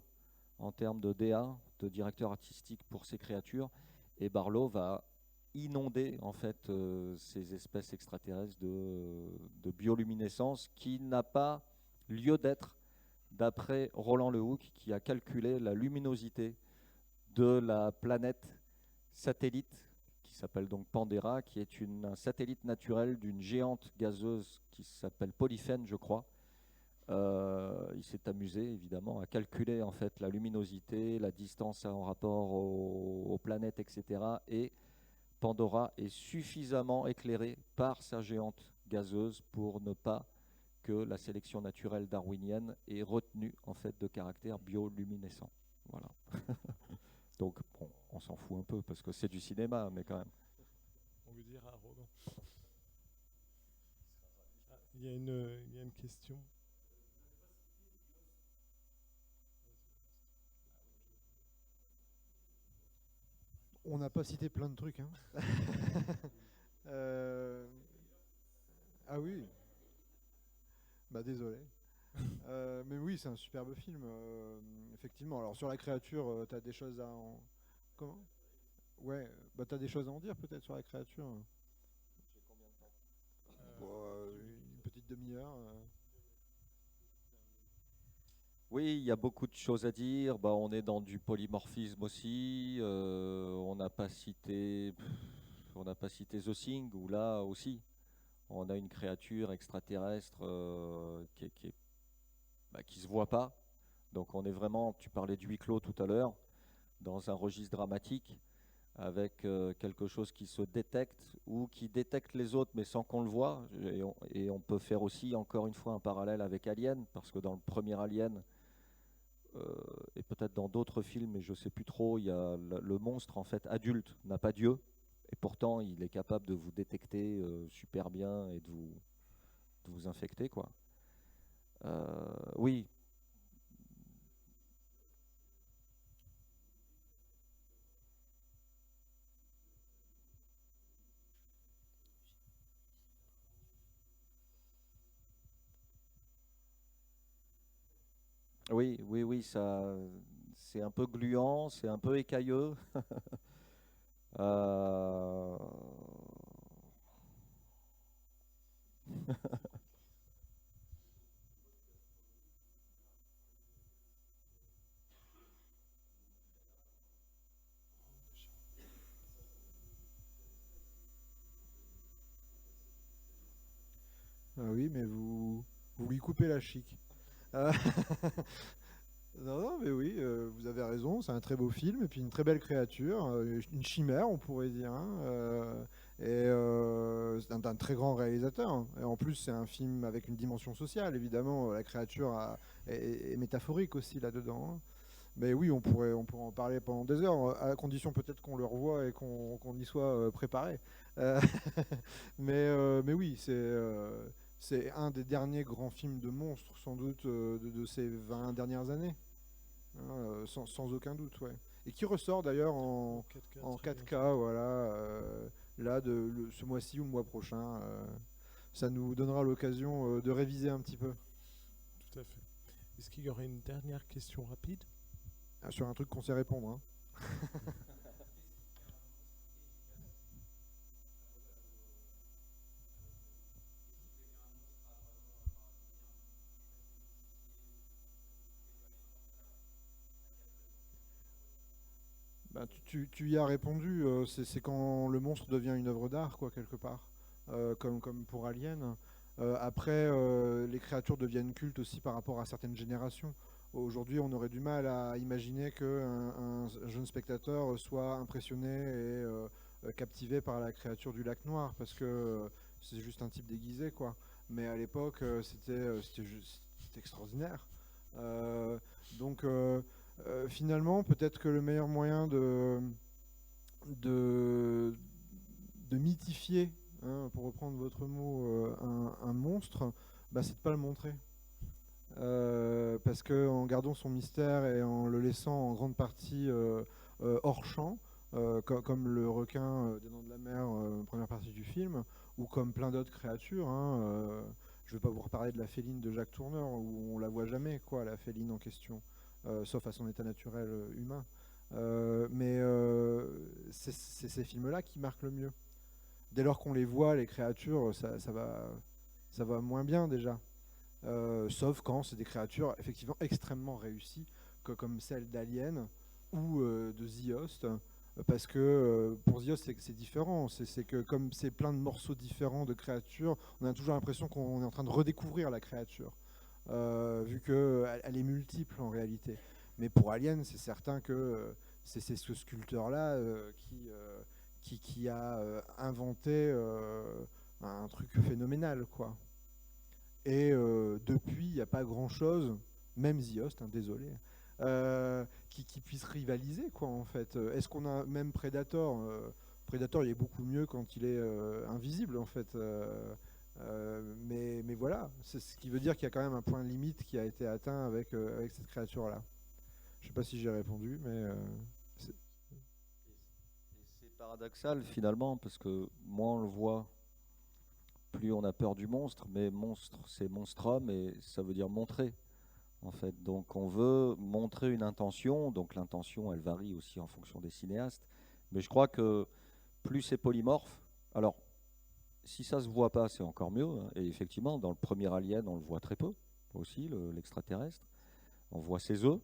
en termes de DA, de directeur artistique pour ses créatures, et Barlov a inondé en fait ces espèces extraterrestres de bioluminescence qui n'a pas lieu d'être d'après Roland Lehoucq qui a calculé la luminosité de la planète satellite qui s'appelle donc Pandera, qui est un satellite naturel d'une géante gazeuse qui s'appelle Polyphène, je crois. Il s'est amusé évidemment à calculer en fait la luminosité, la distance en rapport aux planètes, etc. Et Pandora est suffisamment éclairée par sa géante gazeuse pour ne pas que la sélection naturelle darwinienne ait retenu en fait de caractère bioluminescent. Voilà. Donc bon, on s'en fout un peu parce que c'est du cinéma, mais quand même. On veut dire arrogant. Ah, il y a une question. On n'a pas cité plein de trucs. Hein. Ah oui. Bah désolé. Mais oui, c'est un superbe film, effectivement. Alors sur la créature, t'as des choses à en... Comment? Ouais, bah t'as des choses à en dire peut-être sur la créature. J'ai combien de temps? Bon, une petite demi-heure. Oui, il y a beaucoup de choses à dire. Bah, on est dans du polymorphisme aussi. On n'a pas cité The Thing, où là aussi, on a une créature extraterrestre qui se voit pas. Donc on est vraiment, tu parlais de huis clos tout à l'heure, dans un registre dramatique, avec quelque chose qui se détecte ou qui détecte les autres mais sans qu'on le voit. Et on peut faire aussi, encore une fois, un parallèle avec Alien, parce que dans le premier Alien, et peut-être dans d'autres films, mais je ne sais plus trop, il y a le monstre en fait adulte n'a pas Dieu, et pourtant il est capable de vous détecter super bien et de vous infecter, quoi. Oui, oui, oui, oui, ça, c'est un peu gluant, c'est un peu écailleux. Euh, Ah oui, mais vous lui coupez la chic. Euh, Non, non, mais oui, vous avez raison, c'est un très beau film, et puis une très belle créature, une chimère, on pourrait dire, hein, c'est un très grand réalisateur. Hein. Et en plus, c'est un film avec une dimension sociale, évidemment, la créature est métaphorique aussi là-dedans. Hein. Mais oui, on pourrait en parler pendant des heures, à condition peut-être qu'on le revoie et qu'on y soit préparé. Euh, mais oui, c'est un des derniers grands films de monstres, sans doute, de ces 20 dernières années. Hein, sans aucun doute, ouais. Et qui ressort d'ailleurs en 4K, voilà. là, ce mois-ci ou le mois prochain. Ça nous donnera l'occasion de réviser un petit peu. Tout à fait. Est-ce qu'il y aurait une dernière question rapide? Sur un truc qu'on sait répondre. Hein. Bah, tu y as répondu, c'est quand le monstre devient une œuvre d'art, quoi, quelque part, comme pour Alien. Après, les créatures deviennent cultes aussi par rapport à certaines générations. Aujourd'hui, on aurait du mal à imaginer qu'un jeune spectateur soit impressionné et captivé par la créature du lac noir, parce que c'est juste un type déguisé, quoi. Mais à l'époque, c'était extraordinaire. Donc, finalement, peut-être que le meilleur moyen de mythifier, hein, pour reprendre votre mot, un monstre, bah, c'est de ne pas le montrer. Parce qu'en gardant son mystère et en le laissant en grande partie hors champ, comme le requin des Dents de la Mer, première partie du film, ou comme plein d'autres créatures, hein, je ne vais pas vous reparler de la féline de Jacques Tourneur, où on la voit jamais, quoi, la féline en question. Sauf à son état naturel humain. Mais c'est ces films-là qui marquent le mieux. Dès lors qu'on les voit, les créatures, ça va moins bien déjà. Sauf quand c'est des créatures effectivement extrêmement réussies, comme celle d'Alien ou de The Host. Parce que pour The Host, c'est différent. C'est que comme c'est plein de morceaux différents de créatures, on a toujours l'impression qu'on est en train de redécouvrir la créature. Vu qu'elle est multiple en réalité. Mais pour Alien, c'est certain que c'est ce sculpteur-là qui a inventé un truc phénoménal, quoi. Et depuis, il n'y a pas grand-chose, même The Host, hein, désolé, qui puisse rivaliser, quoi, en fait. Est-ce qu'on a même Predator Predator, il est beaucoup mieux quand il est invisible, en fait. Mais voilà, c'est ce qui veut dire qu'il y a quand même un point limite qui a été atteint avec cette créature-là. Je ne sais pas si j'ai répondu, mais... c'est paradoxal finalement, parce que moins on le voit, plus on a peur du monstre, mais monstre c'est monstrum et ça veut dire montrer, en fait. Donc on veut montrer une intention, donc l'intention elle varie aussi en fonction des cinéastes, mais je crois que plus c'est polymorphe, alors si ça se voit pas, c'est encore mieux. Hein. Et effectivement, dans le premier Alien, on le voit très peu aussi, l'extraterrestre. On voit ses œufs,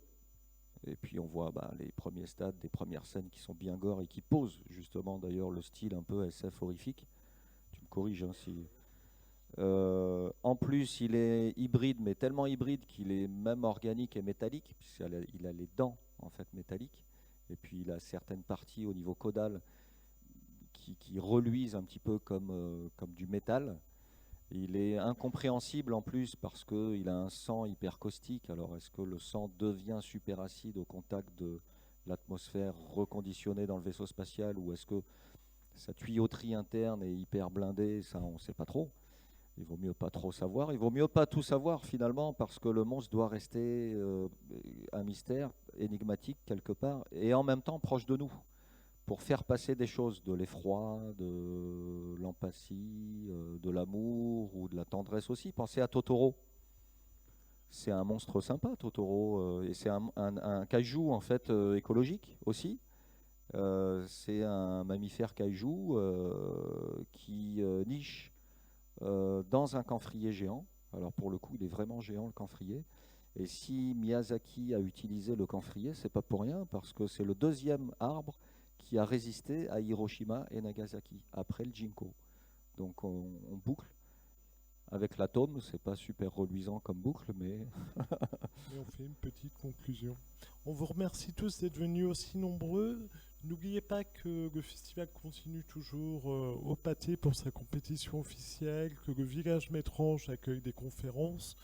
et puis on voit les premiers stades des premières scènes qui sont bien gore et qui posent justement d'ailleurs le style un peu SF horrifique. Tu me corriges hein, si. En plus, il est hybride, mais tellement hybride qu'il est même organique et métallique, puisqu'il a les dents en fait métalliques, et puis il a certaines parties au niveau caudal qui reluisent un petit peu comme du métal. Il est incompréhensible en plus parce qu'il a un sang hyper caustique. Alors est-ce que le sang devient super acide au contact de l'atmosphère reconditionnée dans le vaisseau spatial, ou est-ce que sa tuyauterie interne est hyper blindée? Ça, on ne sait pas trop. Il vaut mieux pas trop savoir. Il vaut mieux pas tout savoir finalement, parce que le monstre doit rester un mystère énigmatique quelque part et en même temps proche de nous, pour faire passer des choses, de l'effroi, de l'empathie, de l'amour ou de la tendresse aussi. Pensez à Totoro. C'est un monstre sympa, Totoro, et c'est un kaiju en fait écologique aussi. C'est un mammifère kaiju qui niche dans un camphrier géant. Alors pour le coup, il est vraiment géant le camphrier. Et si Miyazaki a utilisé le camphrier, c'est pas pour rien, parce que c'est le deuxième arbre qui a résisté à Hiroshima et Nagasaki, après le ginkgo. Donc on boucle. Avec l'atome, c'est pas super reluisant comme boucle, mais... Et on fait une petite conclusion. On vous remercie tous d'être venus aussi nombreux. N'oubliez pas que le festival continue toujours au Pâté pour sa compétition officielle, que le Village Métrange accueille des conférences,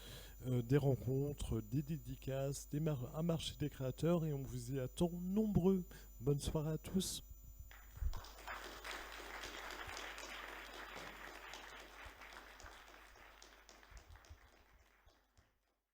des rencontres, des dédicaces, un marché des créateurs, et on vous y attend nombreux. Bonne soirée à tous.